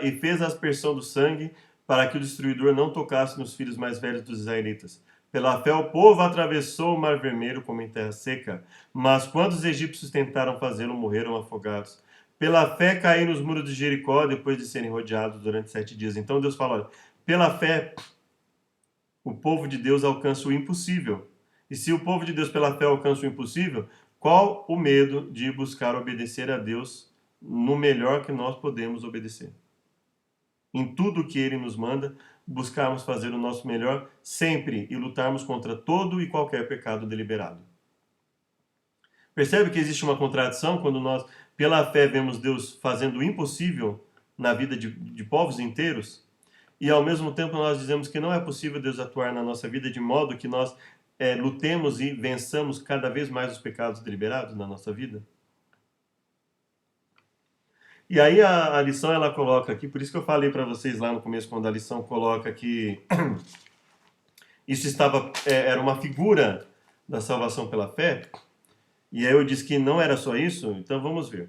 e fez a aspersão do sangue para que o destruidor não tocasse nos filhos mais velhos dos israelitas. Pela fé, o povo atravessou o Mar Vermelho como em terra seca, mas quando os egípcios tentaram fazê-lo, morreram afogados. Pela fé, caíram os muros de Jericó depois de serem rodeados durante 7 dias. Então Deus fala, olha, pela fé, o povo de Deus alcança o impossível. E se o povo de Deus pela fé alcança o impossível, qual o medo de buscar obedecer a Deus no melhor que nós podemos obedecer? Em tudo que Ele nos manda, buscarmos fazer o nosso melhor sempre e lutarmos contra todo e qualquer pecado deliberado. Percebe que existe uma contradição quando nós, pela fé, vemos Deus fazendo o impossível na vida de povos inteiros? E ao mesmo tempo nós dizemos que não é possível Deus atuar na nossa vida de modo que nós lutemos e vençamos cada vez mais os pecados deliberados na nossa vida? E aí a lição ela coloca aqui, por isso que eu falei para vocês lá no começo, quando a lição coloca que isso era uma figura da salvação pela fé, e aí eu disse que não era só isso, então vamos ver.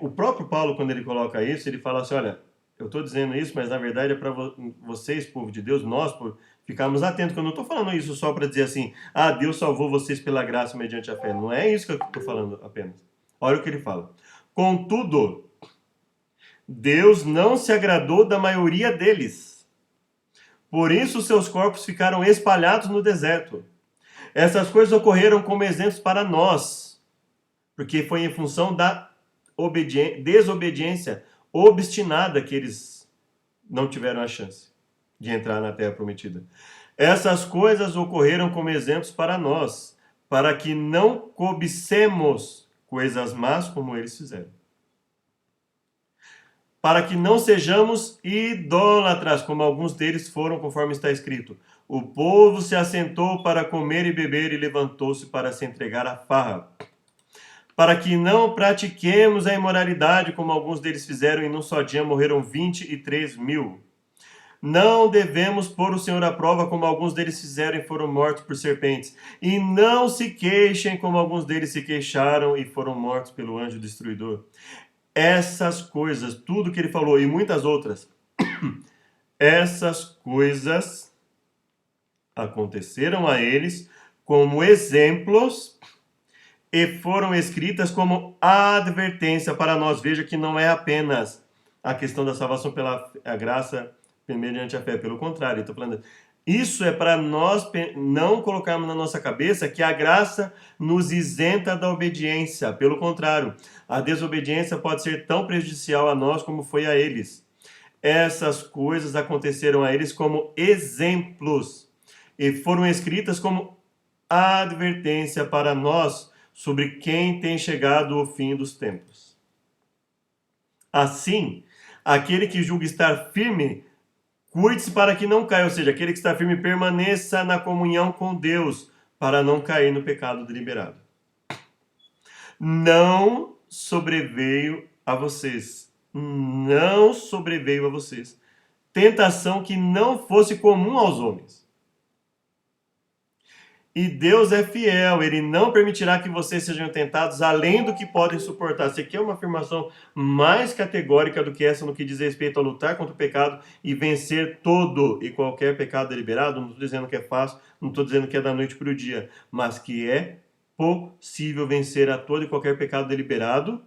O próprio Paulo, quando ele coloca isso, ele fala assim, olha, eu estou dizendo isso, mas na verdade é para vocês, povo de Deus, nós, ficarmos atentos, que eu não estou falando isso só para dizer assim, ah, Deus salvou vocês pela graça mediante a fé. Não é isso que eu estou falando apenas. Olha o que ele fala. Contudo, Deus não se agradou da maioria deles. Por isso seus corpos ficaram espalhados no deserto. Essas coisas ocorreram como exemplos para nós, porque foi em função da desobediência obstinada que eles não tiveram a chance de entrar na terra prometida. Essas coisas ocorreram como exemplos para nós, para que não cobicemos coisas más como eles fizeram. Para que não sejamos idólatras, como alguns deles foram, conforme está escrito. O povo se assentou para comer e beber e levantou-se para se entregar à farra. Para que não pratiquemos a imoralidade, como alguns deles fizeram, e num só dia morreram 23.000. Não devemos pôr o Senhor à prova, como alguns deles fizeram e foram mortos por serpentes. E não se queixem, como alguns deles se queixaram e foram mortos pelo anjo destruidor. Essas coisas, tudo que ele falou e muitas outras, essas coisas aconteceram a eles como exemplos e foram escritas como advertência para nós. Veja que não é apenas a questão da salvação pela graça mediante a fé, pelo contrário, estou falando, isso é para nós não colocarmos na nossa cabeça que a graça nos isenta da obediência. Pelo contrário, a desobediência pode ser tão prejudicial a nós como foi a eles. Essas coisas aconteceram a eles como exemplos e foram escritas como advertência para nós sobre quem tem chegado o fim dos tempos. Assim, aquele que julga estar firme, cuide-se para que não caia, ou seja, aquele que está firme permaneça na comunhão com Deus, para não cair no pecado deliberado. Não sobreveio a vocês tentação que não fosse comum aos homens. E Deus é fiel, ele não permitirá que vocês sejam tentados além do que podem suportar. Isso aqui é uma afirmação mais categórica do que essa no que diz respeito a lutar contra o pecado e vencer todo e qualquer pecado deliberado. Não estou dizendo que é fácil, não estou dizendo que é da noite para o dia, mas que é possível vencer a todo e qualquer pecado deliberado,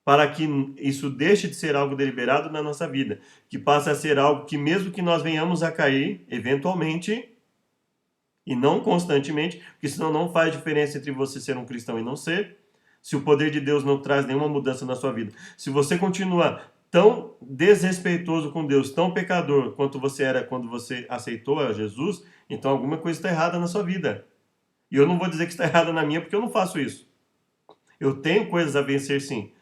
para que isso deixe de ser algo deliberado na nossa vida, que passe a ser algo que, mesmo que nós venhamos a cair, eventualmente, e não constantemente, porque senão não faz diferença entre você ser um cristão e não ser, se o poder de Deus não traz nenhuma mudança na sua vida. Se você continua tão desrespeitoso com Deus, tão pecador quanto você era quando você aceitou a Jesus, então alguma coisa está errada na sua vida. E eu não vou dizer que está errada na minha, porque eu não faço isso. Eu tenho coisas a vencer sim,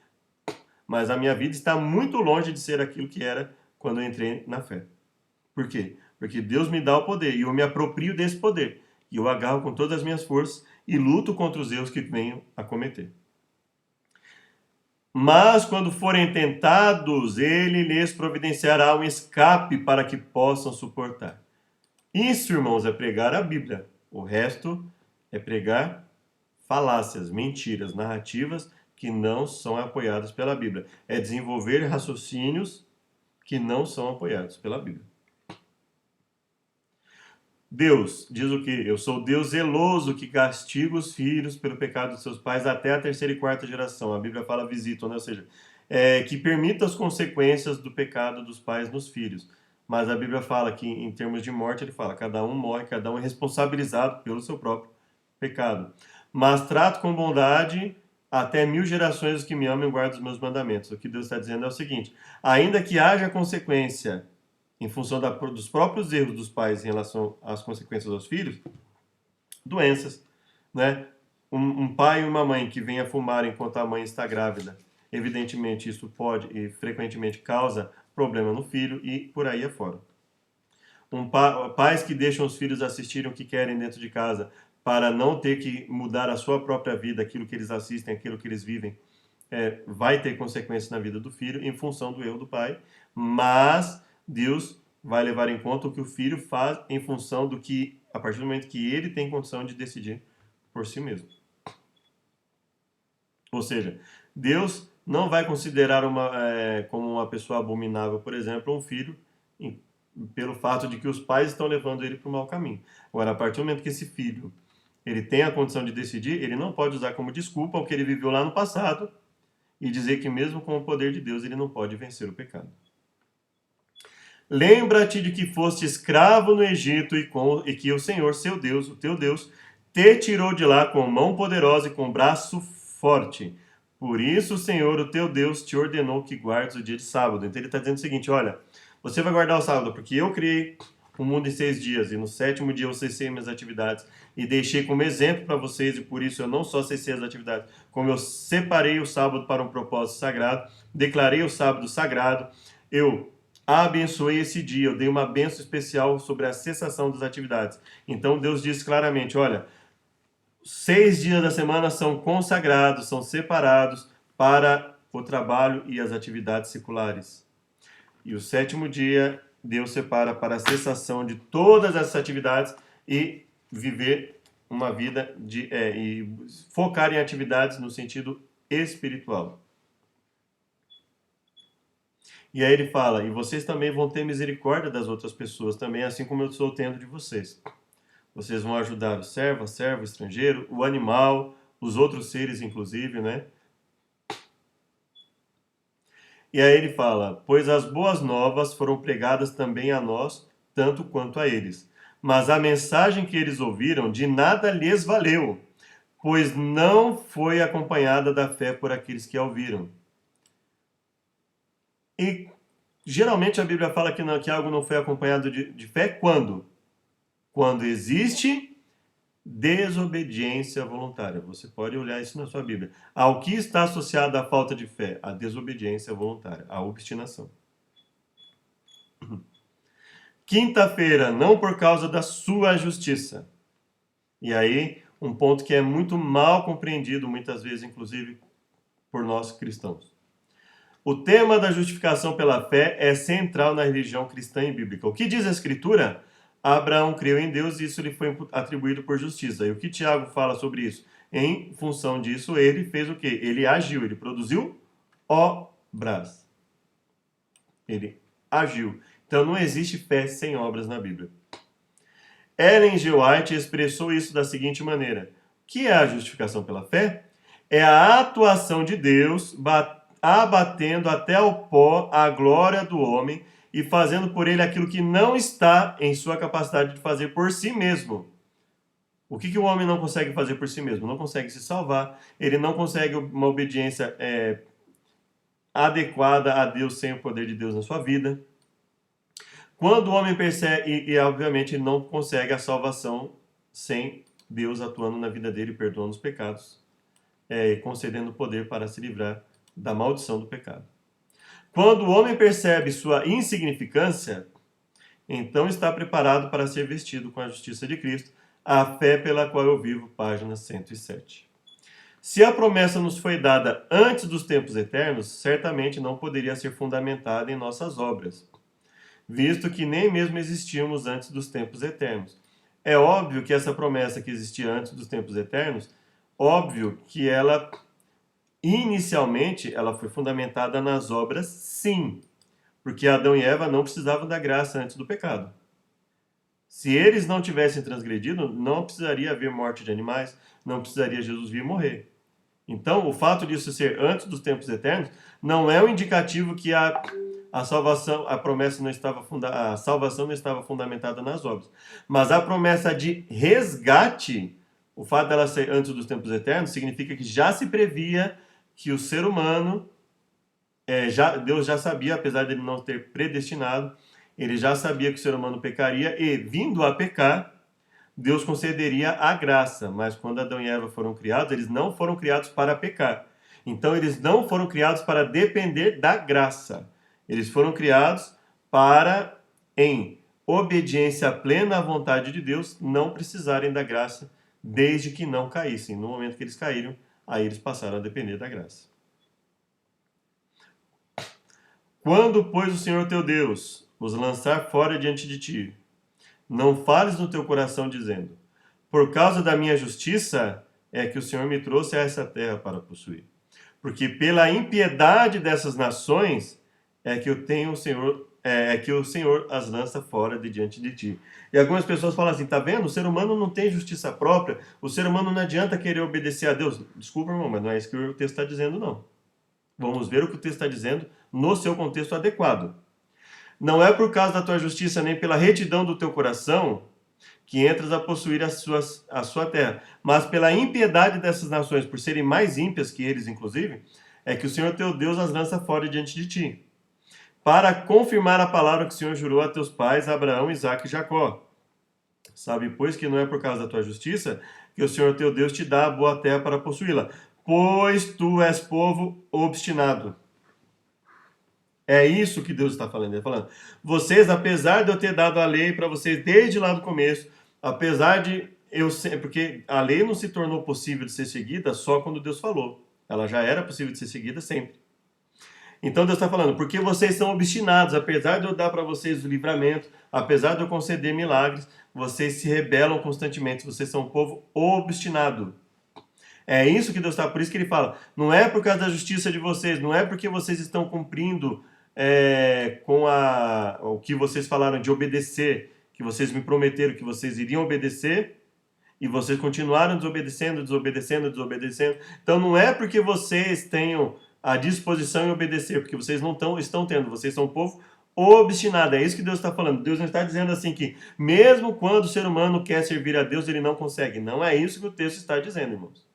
mas a minha vida está muito longe de ser aquilo que era quando eu entrei na fé. Por quê? Porque Deus me dá o poder e eu me aproprio desse poder. E eu agarro com todas as minhas forças e luto contra os erros que venho a cometer. Mas quando forem tentados, ele lhes providenciará um escape para que possam suportar. Isso, irmãos, é pregar a Bíblia. O resto é pregar falácias, mentiras, narrativas que não são apoiadas pela Bíblia. É desenvolver raciocínios que não são apoiados pela Bíblia. Deus diz o quê? Eu sou Deus zeloso que castiga os filhos pelo pecado de seus pais até a terceira e quarta geração. A Bíblia fala visita, né? Ou seja, que permita as consequências do pecado dos pais nos filhos. Mas a Bíblia fala que, em termos de morte, ele fala, cada um morre, cada um é responsabilizado pelo seu próprio pecado. Mas trato com bondade até 1000 gerações os que me amam e guardam os meus mandamentos. O que Deus está dizendo é o seguinte, ainda que haja consequência em função dos próprios erros dos pais em relação às consequências aos filhos, doenças, né? Um pai e uma mãe que venha fumar enquanto a mãe está grávida, evidentemente isso pode e frequentemente causa problema no filho e por aí afora. Pais que deixam os filhos assistirem o que querem dentro de casa para não ter que mudar a sua própria vida, aquilo que eles assistem, aquilo que eles vivem, vai ter consequências na vida do filho em função do erro do pai, mas Deus vai levar em conta o que o filho faz em função do que, a partir do momento que ele tem condição de decidir por si mesmo. Ou seja, Deus não vai considerar como uma pessoa abominável, por exemplo, um filho, pelo fato de que os pais estão levando ele para o mau caminho. Agora, a partir do momento que esse filho ele tem a condição de decidir, ele não pode usar como desculpa o que ele viveu lá no passado e dizer que mesmo com o poder de Deus ele não pode vencer o pecado. Lembra-te de que foste escravo no Egito e que o Senhor, seu Deus, o teu Deus, te tirou de lá com mão poderosa e com braço forte. Por isso o Senhor, o teu Deus, te ordenou que guardes o dia de sábado. Então ele está dizendo o seguinte, olha, você vai guardar o sábado porque eu criei o mundo em 6 dias e no 7º dia eu cessei minhas atividades e deixei como exemplo para vocês, e por isso eu não só cessei as atividades, como eu separei o sábado para um propósito sagrado, declarei o sábado sagrado, eu abençoei esse dia, eu dei uma bênção especial sobre a cessação das atividades. Então Deus disse claramente, olha, 6 dias da semana são consagrados, são separados para o trabalho e as atividades seculares. E o 7º dia, Deus separa para a cessação de todas essas atividades e viver uma vida e focar em atividades no sentido espiritual. E aí ele fala, e vocês também vão ter misericórdia das outras pessoas também, assim como eu estou tendo de vocês. Vocês vão ajudar o servo, a serva, o estrangeiro, o animal, os outros seres inclusive, né? E aí ele fala, pois as boas novas foram pregadas também a nós, tanto quanto a eles. Mas a mensagem que eles ouviram de nada lhes valeu, pois não foi acompanhada da fé por aqueles que a ouviram. E geralmente a Bíblia fala que algo não foi acompanhado de fé quando? Quando existe desobediência voluntária. Você pode olhar isso na sua Bíblia. Ao que está associado à falta de fé? A desobediência voluntária, a obstinação. Quinta-feira, não por causa da sua justiça. E aí, um ponto que é muito mal compreendido, muitas vezes, inclusive, por nós cristãos. O tema da justificação pela fé é central na religião cristã e bíblica. O que diz a Escritura? Abraão creu em Deus e isso lhe foi atribuído por justiça. E o que Tiago fala sobre isso? Em função disso, ele fez o quê? Ele agiu, ele produziu obras. Ele agiu. Então não existe fé sem obras na Bíblia. Ellen G. White expressou isso da seguinte maneira: o que é a justificação pela fé? É a atuação de Deus abatendo até o pó a glória do homem e fazendo por ele aquilo que não está em sua capacidade de fazer por si mesmo. O que o homem não consegue fazer por si mesmo? Não consegue se salvar, ele não consegue uma obediência adequada a Deus sem o poder de Deus na sua vida. Quando o homem percebe, e obviamente ele não consegue a salvação sem Deus atuando na vida dele, perdoando os pecados, e concedendo poder para se livrar da maldição do pecado. Quando o homem percebe sua insignificância, então está preparado para ser vestido com a justiça de Cristo, a fé pela qual eu vivo, página 107. Se a promessa nos foi dada antes dos tempos eternos, certamente não poderia ser fundamentada em nossas obras, visto que nem mesmo existíamos antes dos tempos eternos. É óbvio que essa promessa que existia antes dos tempos eternos, óbvio que ela inicialmente ela foi fundamentada nas obras, sim, porque Adão e Eva não precisavam da graça antes do pecado. Se eles não tivessem transgredido, não precisaria haver morte de animais, não precisaria Jesus vir morrer. Então, o fato disso ser antes dos tempos eternos não é um indicativo que a salvação, a promessa não estava a salvação não estava fundamentada nas obras, mas a promessa de resgate, o fato dela ser antes dos tempos eternos, significa que já se previa que o ser humano, Deus já sabia, apesar de ele não ter predestinado, ele já sabia que o ser humano pecaria e, vindo a pecar, Deus concederia a graça. Mas quando Adão e Eva foram criados, eles não foram criados para pecar. Então, eles não foram criados para depender da graça. Eles foram criados para, em obediência plena à vontade de Deus, não precisarem da graça, desde que não caíssem. No momento que eles caíram, aí eles passaram a depender da graça. Quando, pois, o Senhor teu Deus os lançar fora diante de ti, não fales no teu coração dizendo: por causa da minha justiça é que o Senhor me trouxe a essa terra para possuir. Porque pela impiedade dessas nações é que eu tenho o Senhor, é que o Senhor as lança fora de diante de ti. E algumas pessoas falam assim, tá vendo? O ser humano não tem justiça própria, o ser humano não adianta querer obedecer a Deus. Desculpa, irmão, mas não é isso que o texto está dizendo, não. Vamos ver o que o texto está dizendo no seu contexto adequado. Não é por causa da tua justiça nem pela retidão do teu coração que entras a possuir a sua terra, mas pela impiedade dessas nações, por serem mais ímpias que eles, inclusive, é que o Senhor teu Deus as lança fora diante de ti, para confirmar a palavra que o Senhor jurou a teus pais, Abraão, Isaque e Jacó. Sabe, pois, que não é por causa da tua justiça que o Senhor teu Deus te dá a boa terra para possuí-la, pois tu és povo obstinado. É isso que Deus está falando. Ele está falando, vocês, apesar de eu ter dado a lei para vocês desde lá do começo, apesar de eu ser, porque a lei não se tornou possível de ser seguida só quando Deus falou. Ela já era possível de ser seguida sempre. Então Deus está falando, porque vocês são obstinados, apesar de eu dar para vocês o livramento, apesar de eu conceder milagres, vocês se rebelam constantemente, vocês são um povo obstinado. É isso que Deus está, por isso que ele fala, não é por causa da justiça de vocês, não é porque vocês estão cumprindo com o que vocês falaram de obedecer, que vocês me prometeram que vocês iriam obedecer, e vocês continuaram desobedecendo, desobedecendo, desobedecendo. Então não é porque vocês tenham a disposição em obedecer, porque vocês não estão tendo, vocês são um povo obstinado. É isso que Deus está falando. Deus não está dizendo assim que, mesmo quando o ser humano quer servir a Deus, ele não consegue. Não é isso que o texto está dizendo, irmãos.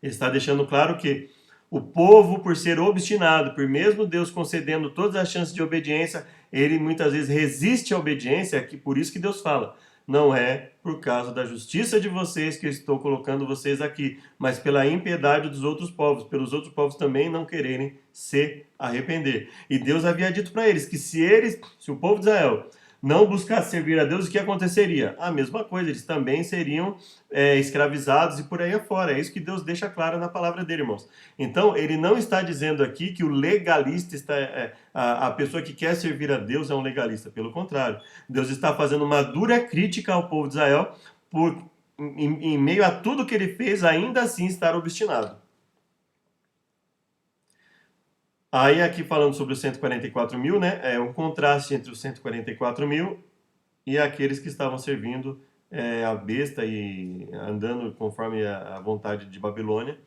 Ele está deixando claro que o povo, por ser obstinado, por mesmo Deus concedendo todas as chances de obediência, ele muitas vezes resiste à obediência, que por isso que Deus fala, não é por causa da justiça de vocês que eu estou colocando vocês aqui, mas pela impiedade dos outros povos, pelos outros povos também não quererem se arrepender. E Deus havia dito para eles que se o povo de Israel não buscasse servir a Deus, o que aconteceria? A mesma coisa, eles também seriam escravizados e por aí afora. É isso que Deus deixa claro na palavra dele, irmãos. Então, ele não está dizendo aqui que o legalista a pessoa que quer servir a Deus é um legalista. Pelo contrário, Deus está fazendo uma dura crítica ao povo de Israel por, em meio a tudo que ele fez, ainda assim estar obstinado. Aí aqui falando sobre os 144 mil, né? É um contraste entre os 144 mil e aqueles que estavam servindo a besta e andando conforme a vontade de Babilônia.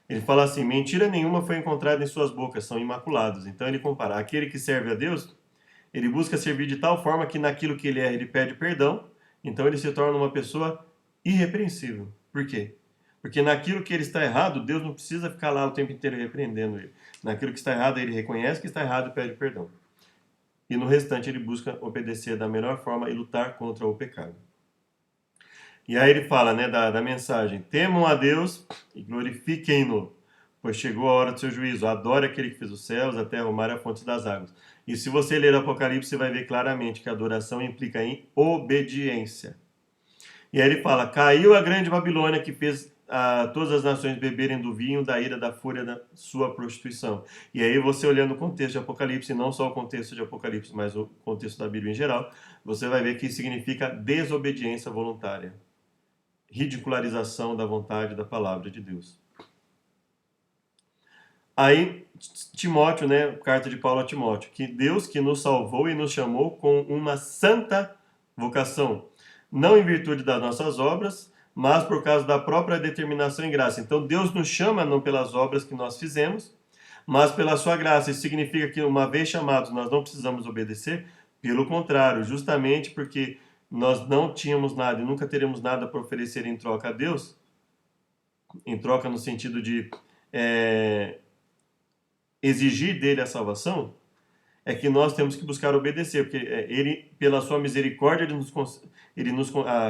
Ele fala assim, mentira nenhuma foi encontrada em suas bocas, são imaculados. Então ele compara, aquele que serve a Deus, ele busca servir de tal forma que naquilo que ele é, ele pede perdão, então ele se torna uma pessoa irrepreensível. Por quê? Porque naquilo que ele está errado, Deus não precisa ficar lá o tempo inteiro repreendendo ele. Naquilo que está errado, ele reconhece que está errado e pede perdão. E no restante, ele busca obedecer da melhor forma e lutar contra o pecado. E aí ele fala, né, da mensagem, temam a Deus e glorifiquem-no, pois chegou a hora do seu juízo. Adore aquele que fez os céus, a terra, o mar e a fonte das águas. E se você ler Apocalipse, você vai ver claramente que a adoração implica em obediência. E aí ele fala, caiu a grande Babilônia que fez todas as nações beberem do vinho da ira, da fúria da sua prostituição. E aí você olhando o contexto de Apocalipse, não só o contexto de Apocalipse, mas o contexto da Bíblia em geral, você vai ver que isso significa desobediência voluntária. Ridicularização da vontade da palavra de Deus. Aí, Timóteo, né, carta de Paulo a Timóteo, que Deus que nos salvou e nos chamou com uma santa vocação, não em virtude das nossas obras, mas por causa da própria determinação e graça. Então Deus nos chama não pelas obras que nós fizemos, mas pela sua graça. Isso significa que uma vez chamados nós não precisamos obedecer? Pelo contrário, justamente porque nós não tínhamos nada e nunca teremos nada para oferecer em troca a Deus, em troca no sentido de exigir dele a salvação, é que nós temos que buscar obedecer, porque ele, pela sua misericórdia,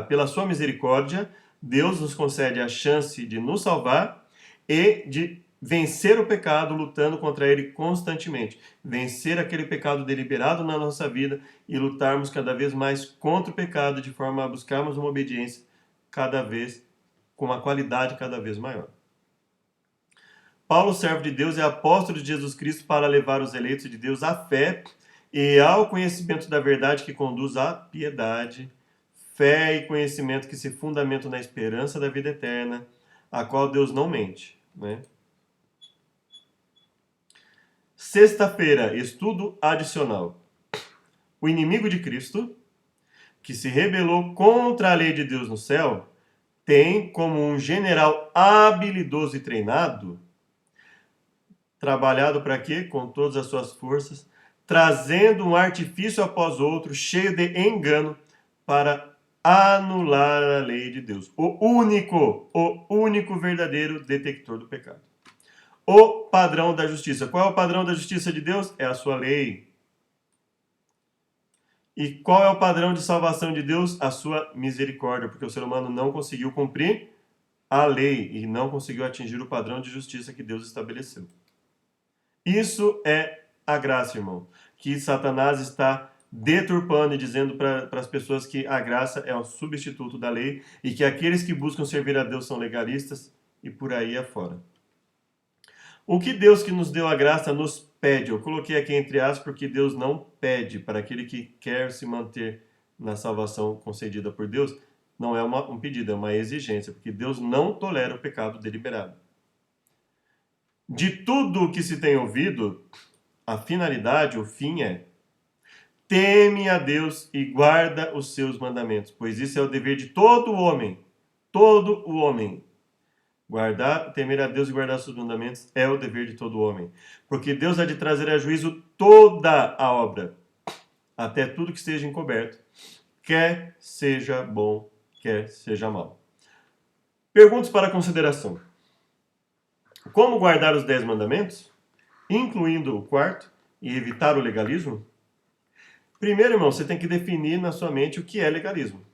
pela sua misericórdia, Deus nos concede a chance de nos salvar e de vencer o pecado lutando contra ele constantemente. Vencer aquele pecado deliberado na nossa vida e lutarmos cada vez mais contra o pecado de forma a buscarmos uma obediência cada vez com uma qualidade cada vez maior. Paulo, servo de Deus, é apóstolo de Jesus Cristo para levar os eleitos de Deus à fé e ao conhecimento da verdade que conduz à piedade, fé e conhecimento que se fundamentam na esperança da vida eterna, a qual Deus não mente, né? Sexta-feira, estudo adicional. O inimigo de Cristo, que se rebelou contra a lei de Deus no céu, tem como um general habilidoso e treinado, trabalhado para quê? Com todas as suas forças, trazendo um artifício após outro, cheio de engano, para anular a lei de Deus. O único verdadeiro detector do pecado. O padrão da justiça. Qual é o padrão da justiça de Deus? É a sua lei. E qual é o padrão de salvação de Deus? A sua misericórdia, porque o ser humano não conseguiu cumprir a lei e não conseguiu atingir o padrão de justiça que Deus estabeleceu. Isso é a graça, irmão, que Satanás está deturpando e dizendo para as pessoas que a graça é um substituto da lei e que aqueles que buscam servir a Deus são legalistas e por aí afora. O que Deus que nos deu a graça nos pede? Eu coloquei aqui entre aspas porque Deus não pede para aquele que quer se manter na salvação concedida por Deus. Não é um pedido, é uma exigência, porque Deus não tolera o pecado deliberado. De tudo o que se tem ouvido, a finalidade, o fim é: teme a Deus e guarda os seus mandamentos, pois isso é o dever de todo homem. Todo o homem. Temer a Deus e guardar os seus mandamentos é o dever de todo homem. Porque Deus há de trazer a juízo toda a obra, até tudo que esteja encoberto, quer seja bom, quer seja mal. Perguntas para consideração. Como guardar os 10 mandamentos, incluindo o quarto, e evitar o legalismo? Primeiro, irmão, você tem que definir na sua mente o que é legalismo.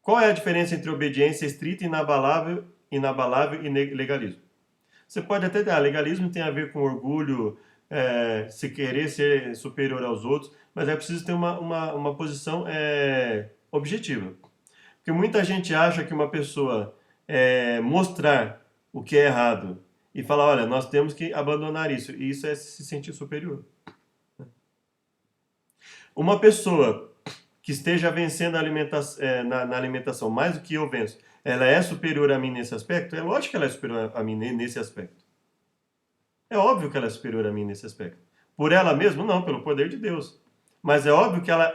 Qual é a diferença entre obediência estrita, inabalável e legalismo? Você pode até dar, legalismo tem a ver com orgulho, se querer ser superior aos outros, mas é preciso ter uma posição objetiva. Porque muita gente acha que uma pessoa mostrar o que é errado e falar, olha, nós temos que abandonar isso, e isso é se sentir superior. Uma pessoa que esteja vencendo na alimentação mais do que eu venço, ela é superior a mim nesse aspecto? É lógico que ela é superior a mim nesse aspecto. É óbvio que ela é superior a mim nesse aspecto. Por ela mesma? Não, pelo poder de Deus. Mas é óbvio que ela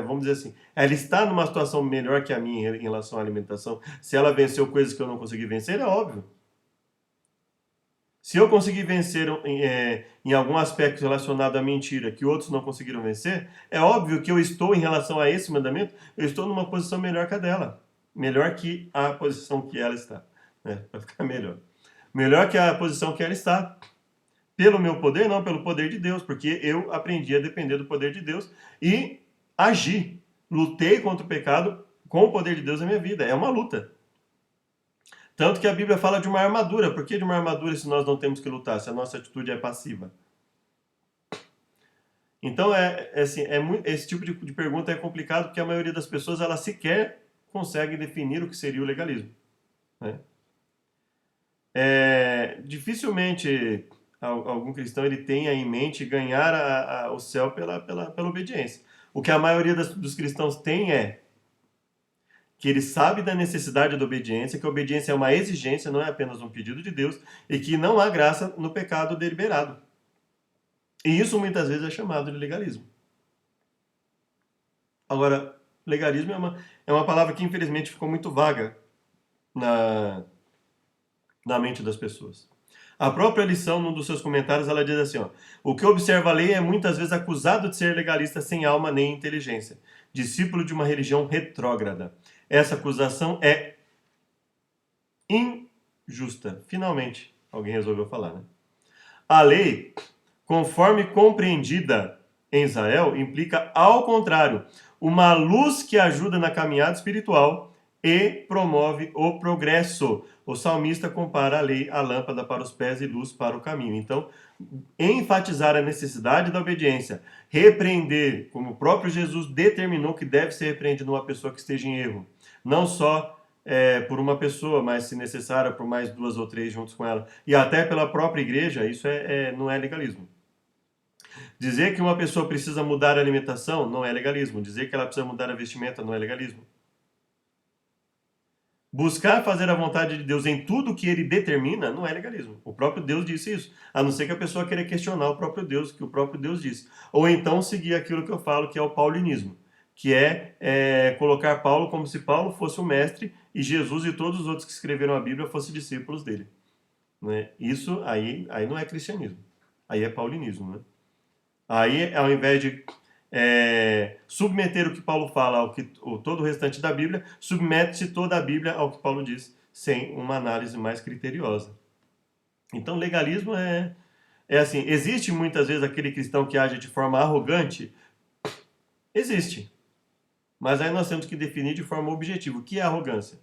vamos dizer assim, ela está numa situação melhor que a minha em relação à alimentação. Se ela venceu coisas que eu não consegui vencer, é óbvio. Se eu conseguir vencer em algum aspecto relacionado à mentira que outros não conseguiram vencer, é óbvio que eu estou, em relação a esse mandamento, eu estou numa posição melhor que a dela. Melhor que a posição que ela está. Para ficar melhor. Melhor que a posição que ela está. Pelo meu poder? Não, pelo poder de Deus. Porque eu aprendi a depender do poder de Deus e agi. Lutei contra o pecado com o poder de Deus na minha vida. É uma luta. Tanto que a Bíblia fala de uma armadura. Por que de uma armadura se nós não temos que lutar? Se a nossa atitude é passiva? Então, esse tipo de pergunta é complicado porque a maioria das pessoas ela sequer consegue definir o que seria o legalismo. Né? Dificilmente algum cristão ele tenha em mente ganhar o céu pela obediência. O que a maioria dos cristãos tem é que ele sabe da necessidade da obediência, que a obediência é uma exigência, não é apenas um pedido de Deus, e que não há graça no pecado deliberado. E isso muitas vezes é chamado de legalismo. Agora, legalismo é uma palavra que infelizmente ficou muito vaga na mente das pessoas. A própria lição, num dos seus comentários, ela diz assim, o que observa a lei é muitas vezes acusado de ser legalista sem alma nem inteligência, discípulo de uma religião retrógrada. Essa acusação é injusta. Finalmente, alguém resolveu falar, né? A lei, conforme compreendida em Israel, implica, ao contrário, uma luz que ajuda na caminhada espiritual e promove o progresso. O salmista compara a lei à lâmpada para os pés e luz para o caminho. Então, enfatizar a necessidade da obediência, repreender, como o próprio Jesus determinou que deve ser repreendido uma pessoa que esteja em erro, não só por uma pessoa, mas se necessário por mais 2 ou 3 juntos com ela, e até pela própria igreja, isso não é legalismo. Dizer que uma pessoa precisa mudar a alimentação não é legalismo. Dizer que ela precisa mudar a vestimenta não é legalismo. Buscar fazer a vontade de Deus em tudo que ele determina não é legalismo. O próprio Deus disse isso. A não ser que a pessoa queira questionar o próprio Deus, que o próprio Deus disse. Ou então seguir aquilo que eu falo, que é o paulinismo, que é colocar Paulo como se Paulo fosse o mestre e Jesus e todos os outros que escreveram a Bíblia fossem discípulos dele. Né? Isso aí não é cristianismo. Aí é paulinismo. Né? Aí, ao invés de submeter o que Paulo fala ao que todo o restante da Bíblia, submete-se toda a Bíblia ao que Paulo diz, sem uma análise mais criteriosa. Então, legalismo é assim, existe muitas vezes aquele cristão que age de forma arrogante? Existe. Mas aí nós temos que definir de forma objetiva o que é arrogância.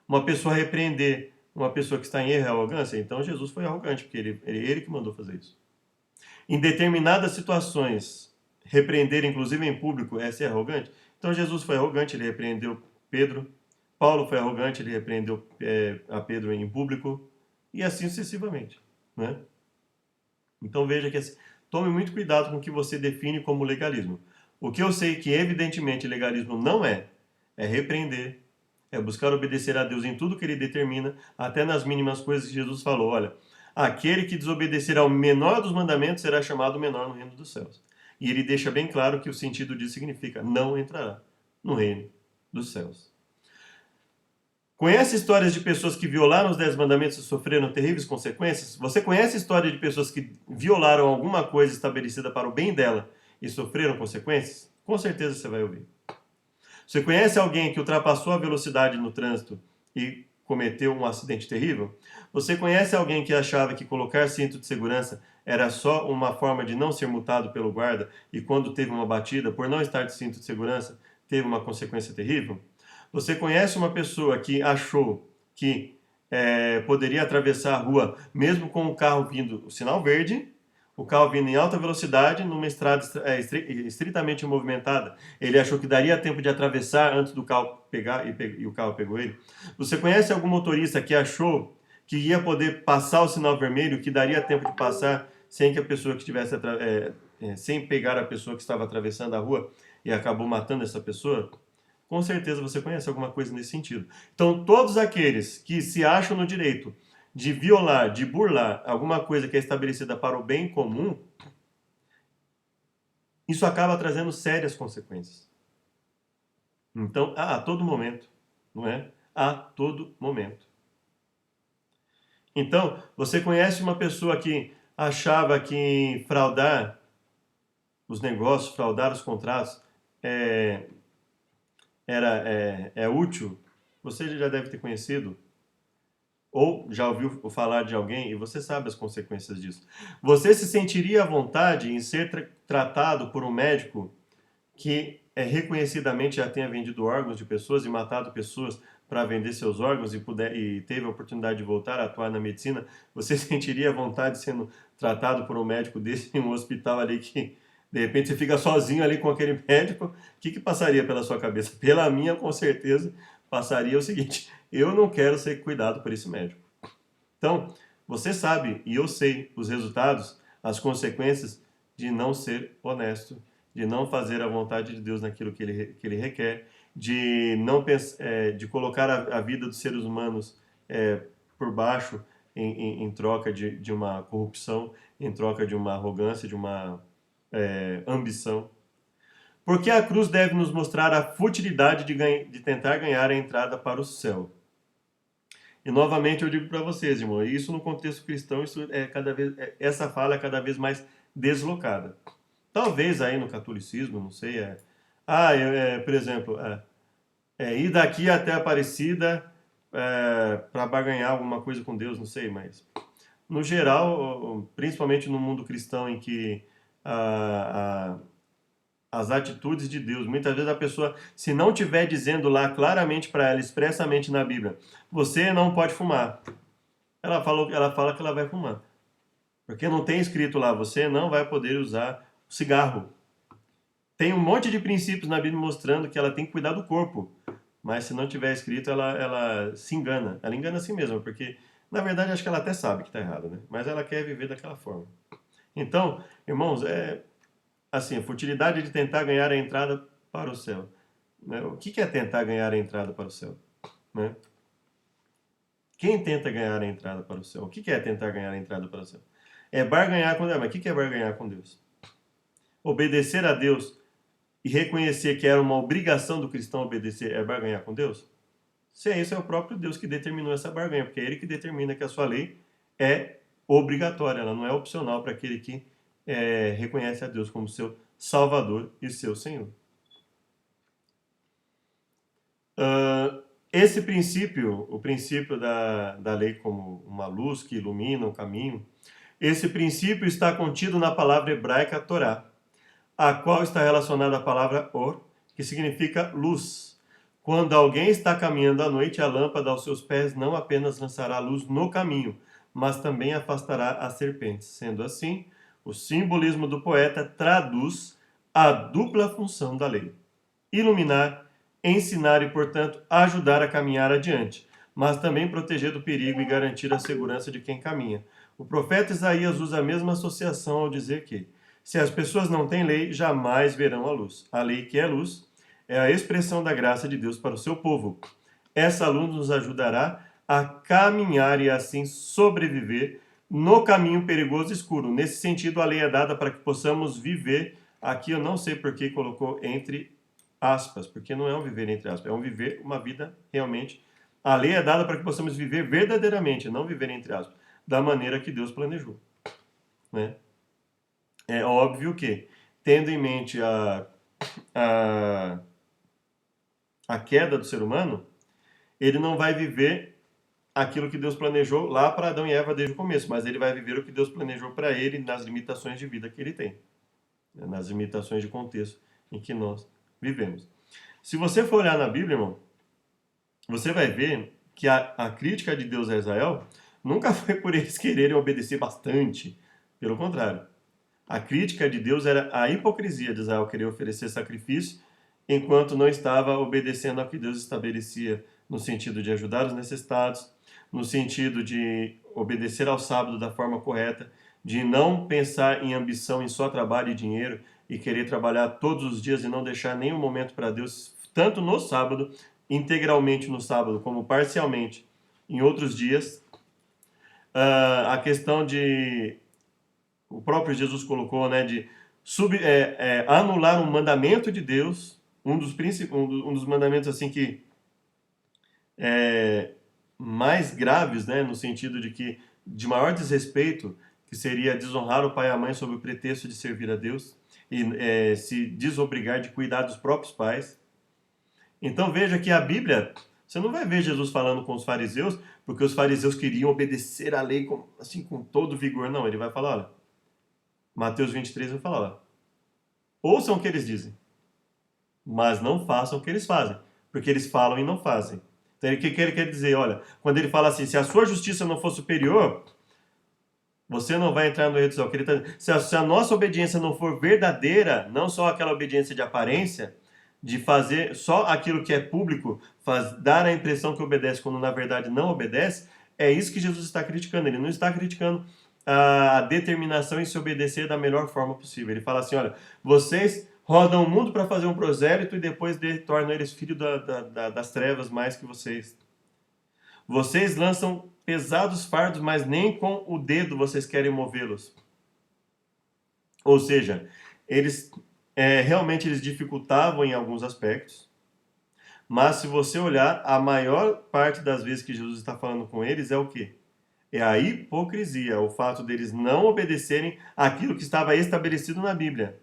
Uma pessoa repreender uma pessoa que está em erro é arrogância? Então Jesus foi arrogante, porque ele que mandou fazer isso. Em determinadas situações, repreender, inclusive em público, é ser arrogante? Então Jesus foi arrogante, ele repreendeu Pedro. Paulo foi arrogante, ele repreendeu a Pedro em público. E assim sucessivamente. Né? Então veja que tome muito cuidado com o que você define como legalismo. O que eu sei que evidentemente legalismo não é repreender, é buscar obedecer a Deus em tudo que ele determina, até nas mínimas coisas que Jesus falou. Olha, aquele que desobedecer ao menor dos mandamentos será chamado menor no reino dos céus. E ele deixa bem claro que o sentido disso significa não entrará no reino dos céus. Conhece histórias de pessoas que violaram os 10 mandamentos e sofreram terríveis consequências? Você conhece história de pessoas que violaram alguma coisa estabelecida para o bem dela e sofreram consequências? Com certeza você vai ouvir. Você conhece alguém que ultrapassou a velocidade no trânsito e cometeu um acidente terrível? Você conhece alguém que achava que colocar cinto de segurança era só uma forma de não ser multado pelo guarda e quando teve uma batida, por não estar de cinto de segurança, teve uma consequência terrível? Você conhece uma pessoa que achou que poderia atravessar a rua mesmo com o carro vindo, o sinal verde, o carro vindo em alta velocidade, numa estrada estritamente movimentada. Ele achou que daria tempo de atravessar antes do carro pegar e o carro pegou ele. Você conhece algum motorista que achou que ia poder passar o sinal vermelho, que daria tempo de passar sem que a pessoa que estivesse sem pegar a pessoa que estava atravessando a rua e acabou matando essa pessoa? Com certeza você conhece alguma coisa nesse sentido. Então, todos aqueles que se acham no direito de violar, de burlar alguma coisa que é estabelecida para o bem comum, isso acaba trazendo sérias consequências. Então, a todo momento, não é? A todo momento. Então, você conhece uma pessoa que achava que fraudar os negócios, fraudar os contratos, é útil? Você já deve ter conhecido ou já ouviu falar de alguém e você sabe as consequências disso. Você se sentiria à vontade em ser tratado por um médico que reconhecidamente já tenha vendido órgãos de pessoas e matado pessoas para vender seus órgãos e teve a oportunidade de voltar a atuar na medicina? Você sentiria à vontade sendo tratado por um médico desse em um hospital ali que de repente você fica sozinho ali com aquele médico? O que passaria pela sua cabeça? Pela minha, com certeza, passaria o seguinte: eu não quero ser cuidado por esse médico. Então, você sabe, e eu sei, os resultados, as consequências de não ser honesto, de não fazer a vontade de Deus naquilo que ele requer, de não de colocar a vida dos seres humanos por baixo em troca de uma corrupção, em troca de uma arrogância, de uma ambição. Porque a cruz deve nos mostrar a futilidade de tentar ganhar a entrada para o céu. E novamente eu digo para vocês, irmão, isso no contexto cristão, essa fala é cada vez mais deslocada. Talvez aí no catolicismo, não sei, por exemplo, ir daqui até Aparecida para barganhar alguma coisa com Deus, não sei, mas no geral, principalmente no mundo cristão em que as atitudes de Deus. Muitas vezes a pessoa, se não estiver dizendo lá claramente para ela, expressamente na Bíblia, você não pode fumar. Ela fala que ela vai fumar. Porque não tem escrito lá, você não vai poder usar o cigarro. Tem um monte de princípios na Bíblia mostrando que ela tem que cuidar do corpo. Mas se não tiver escrito, ela se engana. Ela engana a si mesma, porque, na verdade, acho que ela até sabe que está errado, né? Mas ela quer viver daquela forma. Então, irmãos, assim, a futilidade de tentar ganhar a entrada para o céu. Né? O que é tentar ganhar a entrada para o céu? Né? Quem tenta ganhar a entrada para o céu? O que é tentar ganhar a entrada para o céu? É barganhar com Deus. Mas o que é barganhar com Deus? Obedecer a Deus e reconhecer que era uma obrigação do cristão obedecer é barganhar com Deus? Se é isso, é o próprio Deus que determinou essa barganha, porque é Ele que determina que a sua lei é obrigatória, ela não é opcional para aquele que reconhece a Deus como seu Salvador e seu Senhor. Esse princípio, o princípio da lei como uma luz que ilumina o caminho, esse princípio está contido na palavra hebraica Torá, a qual está relacionada à palavra or, que significa luz. Quando alguém está caminhando à noite, a lâmpada aos seus pés não apenas lançará luz no caminho, mas também afastará as serpentes. Sendo assim, o simbolismo do poeta traduz a dupla função da lei: iluminar, ensinar e, portanto, ajudar a caminhar adiante, mas também proteger do perigo e garantir a segurança de quem caminha. O profeta Isaías usa a mesma associação ao dizer que, se as pessoas não têm lei, jamais verão a luz. A lei, que é luz, é a expressão da graça de Deus para o seu povo. Essa luz nos ajudará a caminhar e assim sobreviver no caminho perigoso e escuro. Nesse sentido, a lei é dada para que possamos viver. Aqui eu não sei por que colocou entre aspas, porque não é um viver entre aspas, é um viver uma vida realmente. A lei é dada para que possamos viver verdadeiramente, não viver entre aspas, da maneira que Deus planejou, né? É óbvio que, tendo em mente a, a queda do ser humano, ele não vai viver aquilo que Deus planejou lá para Adão e Eva desde o começo, mas ele vai viver o que Deus planejou para ele nas limitações de vida que ele tem, né? Nas limitações de contexto em que nós vivemos. Se você for olhar na Bíblia, irmão, você vai ver que a crítica de Deus a Israel nunca foi por eles quererem obedecer bastante. Pelo contrário. A crítica de Deus era a hipocrisia de Israel querer oferecer sacrifício enquanto não estava obedecendo ao que Deus estabelecia no sentido de ajudar os necessitados, no sentido de obedecer ao sábado da forma correta, de não pensar em ambição em só trabalho e dinheiro e querer trabalhar todos os dias e não deixar nenhum momento para Deus, tanto no sábado, integralmente no sábado, como parcialmente em outros dias. A questão de o próprio Jesus colocou, né, de anular um mandamento de Deus, um dos mandamentos assim que mais graves, né, no sentido de que de maior desrespeito, que seria desonrar o pai e a mãe sob o pretexto de servir a Deus e se desobrigar de cuidar dos próprios pais. Então veja que a Bíblia, você não vai ver Jesus falando com os fariseus, porque os fariseus queriam obedecer à lei com todo vigor, não. Ele vai falar, olha, Mateus 23 vai falar, olha, ouçam o que eles dizem, mas não façam o que eles fazem, porque eles falam e não fazem. Então, o que ele quer dizer? Olha, quando ele fala assim, se a sua justiça não for superior, você não vai entrar no reino do céu. Se a nossa obediência não for verdadeira, não só aquela obediência de aparência, de fazer só aquilo que é público, dar a impressão que obedece quando na verdade não obedece, é isso que Jesus está criticando. Ele não está criticando a determinação em se obedecer da melhor forma possível. Ele fala assim, olha, vocês rodam o mundo para fazer um prosélito e depois tornam eles filhos das trevas mais que vocês. Vocês lançam pesados fardos, mas nem com o dedo vocês querem movê-los. Ou seja, eles realmente eles dificultavam em alguns aspectos, mas se você olhar, a maior parte das vezes que Jesus está falando com eles é o quê? É a hipocrisia, o fato deles não obedecerem aquilo que estava estabelecido na Bíblia.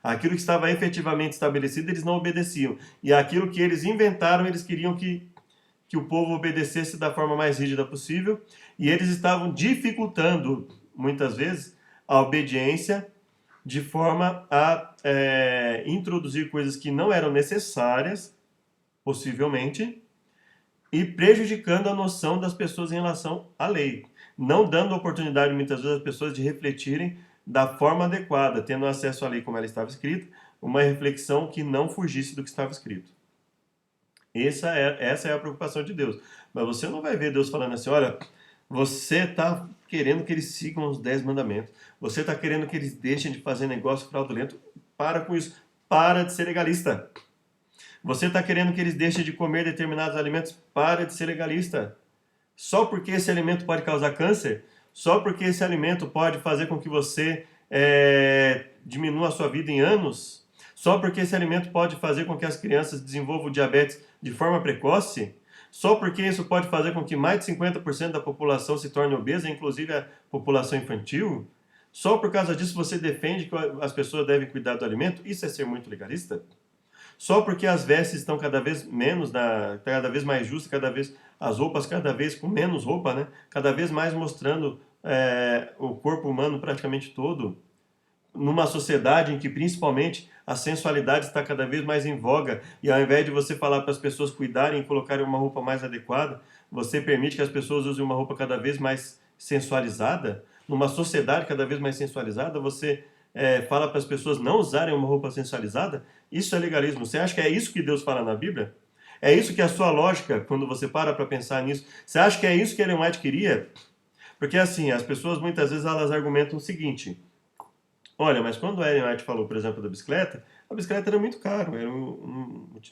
Aquilo que estava efetivamente estabelecido, eles não obedeciam. E aquilo que eles inventaram, eles queriam que o povo obedecesse da forma mais rígida possível. E eles estavam dificultando, muitas vezes, a obediência de forma a introduzir coisas que não eram necessárias, possivelmente, e prejudicando a noção das pessoas em relação à lei. Não dando oportunidade, muitas vezes, às pessoas de refletirem da forma adequada, tendo acesso à lei como ela estava escrita, uma reflexão que não fugisse do que estava escrito. Essa é a preocupação de Deus. Mas você não vai ver Deus falando assim, olha, você está querendo que eles sigam os 10 mandamentos, você está querendo que eles deixem de fazer negócio fraudulento, para com isso, para de ser legalista. Você está querendo que eles deixem de comer determinados alimentos, para de ser legalista. Só porque esse alimento pode causar câncer? Só porque esse alimento pode fazer com que você diminua a sua vida em anos? Só porque esse alimento pode fazer com que as crianças desenvolvam diabetes de forma precoce? Só porque isso pode fazer com que mais de 50% da população se torne obesa, inclusive a população infantil? Só por causa disso você defende que as pessoas devem cuidar do alimento? Isso é ser muito legalista? Só porque as vestes estão cada vez menos, cada vez mais justas, cada vez as roupas cada vez com menos roupa, né? Cada vez mais mostrando o corpo humano praticamente todo, numa sociedade em que principalmente a sensualidade está cada vez mais em voga, e ao invés de você falar para as pessoas cuidarem e colocarem uma roupa mais adequada, você permite que as pessoas usem uma roupa cada vez mais sensualizada. Numa sociedade cada vez mais sensualizada, você fala para as pessoas não usarem uma roupa sensualizada. Isso é legalismo. Você acha que é isso que Deus fala na Bíblia? É isso que a sua lógica, quando você para pensar nisso, você acha que é isso que Ellen White queria? Porque assim, as pessoas muitas vezes elas argumentam o seguinte: olha, mas quando a Ellen White falou, por exemplo, da bicicleta, a bicicleta era muito caro,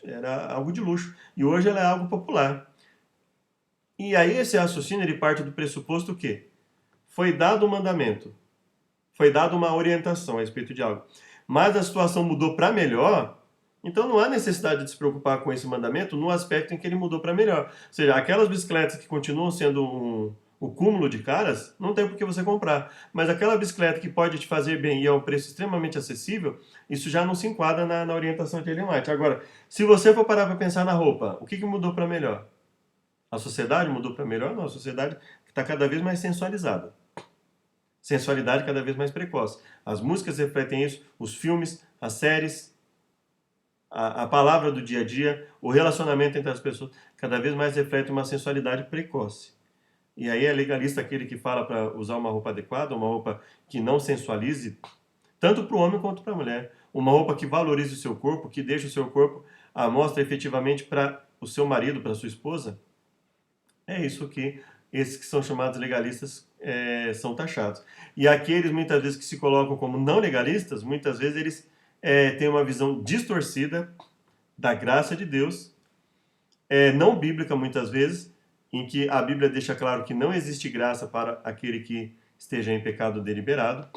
era algo de luxo, e hoje ela é algo popular. E aí esse raciocínio ele parte do pressuposto que foi dado um mandamento, foi dada uma orientação a respeito de algo, mas a situação mudou para melhor. Então não há necessidade de se preocupar com esse mandamento no aspecto em que ele mudou para melhor. Ou seja, aquelas bicicletas que continuam sendo o cúmulo de caras, não tem por que você comprar. Mas aquela bicicleta que pode te fazer bem e é um preço extremamente acessível, isso já não se enquadra na orientação de Ellen White. Agora, se você for parar para pensar na roupa, o que mudou para melhor? A sociedade mudou para melhor? Não, a sociedade está cada vez mais sensualizada. Sensualidade cada vez mais precoce. As músicas refletem isso, os filmes, as séries, a palavra do dia a dia, o relacionamento entre as pessoas, cada vez mais reflete uma sensualidade precoce. E aí é legalista aquele que fala para usar uma roupa adequada, uma roupa que não sensualize, tanto para o homem quanto para a mulher. Uma roupa que valorize o seu corpo, que deixe o seu corpo à mostra efetivamente para o seu marido, para a sua esposa. É isso que esses que são chamados legalistas são taxados. E aqueles, muitas vezes, que se colocam como não legalistas, muitas vezes eles têm uma visão distorcida da graça de Deus, não bíblica muitas vezes, em que a Bíblia deixa claro que não existe graça para aquele que esteja em pecado deliberado.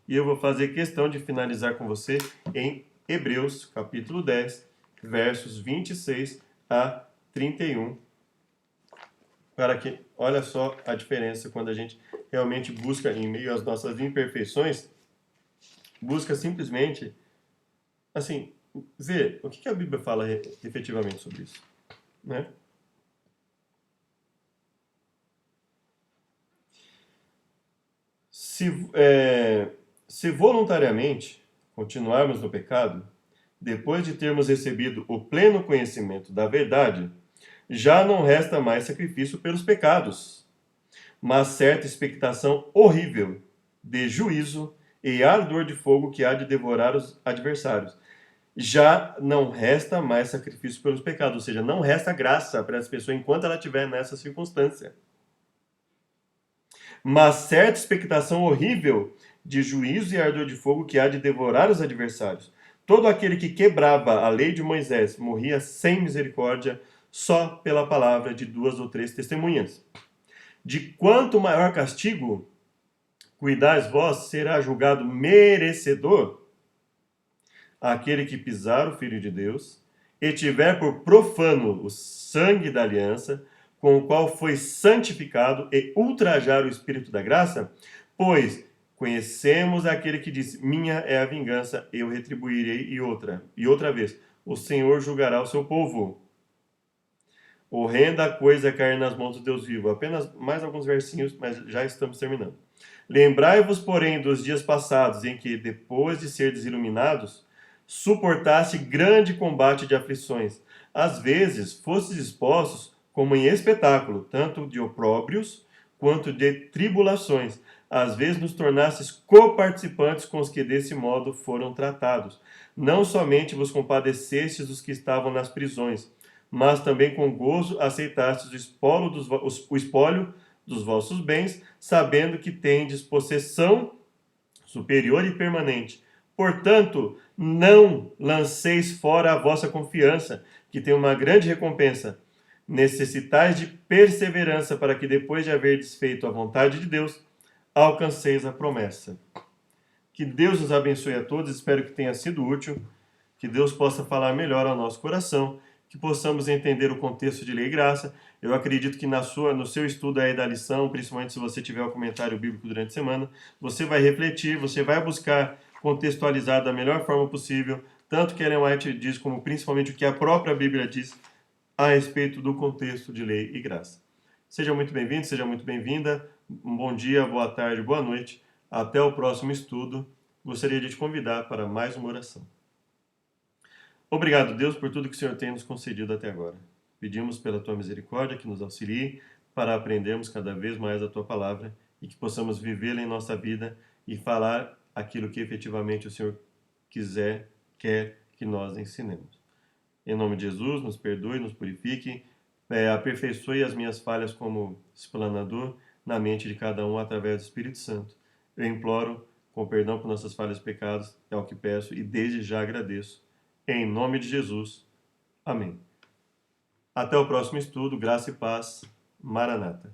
E eu vou fazer questão de finalizar com você em Hebreus, capítulo 10, versos 26 a 31. Para que, olha só a diferença quando a gente realmente busca, em meio às nossas imperfeições, busca simplesmente, assim, ver o que a Bíblia fala efetivamente sobre isso, né? Se voluntariamente continuarmos no pecado, depois de termos recebido o pleno conhecimento da verdade, já não resta mais sacrifício pelos pecados, mas certa expectação horrível de juízo e ardor de fogo que há de devorar os adversários. Já não resta mais sacrifício pelos pecados, ou seja, não resta graça para essa pessoa enquanto ela estiver nessa circunstância. Mas certa expectação horrível de juízo e ardor de fogo que há de devorar os adversários. Todo aquele que quebrava a lei de Moisés morria sem misericórdia, só pela palavra de 2 ou 3 testemunhas. De quanto maior castigo cuidais vós, será julgado merecedor aquele que pisar o Filho de Deus e tiver por profano o sangue da aliança, com o qual foi santificado, e ultrajar o Espírito da graça, pois conhecemos aquele que disse: minha é a vingança, eu retribuirei, e outra vez, o Senhor julgará o seu povo. Horrenda coisa é cair nas mãos do Deus vivo. Apenas mais alguns versinhos, mas já estamos terminando. Lembrai-vos, porém, dos dias passados, em que, depois de serdes iluminados, suportaste grande combate de aflições. Às vezes, fostes expostos como em espetáculo, tanto de opróbrios quanto de tribulações. Às vezes nos tornastes coparticipantes com os que desse modo foram tratados. Não somente vos compadecestes dos que estavam nas prisões, mas também com gozo aceitastes o espólio dos vossos bens, sabendo que tendes possessão superior e permanente. Portanto, não lanceis fora a vossa confiança, que tem uma grande recompensa. necessitais de perseverança para que, depois de haverdes feito a vontade de Deus, alcanceis a promessa. Que Deus nos abençoe a todos, espero que tenha sido útil, que Deus possa falar melhor ao nosso coração, que possamos entender o contexto de lei e graça. Eu acredito que no seu estudo aí da lição, principalmente se você tiver o comentário bíblico durante a semana, você vai refletir, você vai buscar contextualizar da melhor forma possível, tanto que Ellen White diz, como principalmente o que a própria Bíblia diz a respeito do contexto de lei e graça. Seja muito bem-vindo, seja muito bem-vinda. Um bom dia, boa tarde, boa noite. Até o próximo estudo. Gostaria de te convidar para mais uma oração. Obrigado, Deus, por tudo que o Senhor tem nos concedido até agora. Pedimos pela tua misericórdia que nos auxilie para aprendermos cada vez mais a tua palavra e que possamos vivê-la em nossa vida e falar aquilo que efetivamente o Senhor quer que nós ensinemos. Em nome de Jesus, nos perdoe, nos purifique, aperfeiçoe as minhas falhas como explanador na mente de cada um através do Espírito Santo. Eu imploro, com perdão por nossas falhas e pecados, é o que peço e desde já agradeço. Em nome de Jesus. Amém. Até o próximo estudo. Graça e paz. Maranata.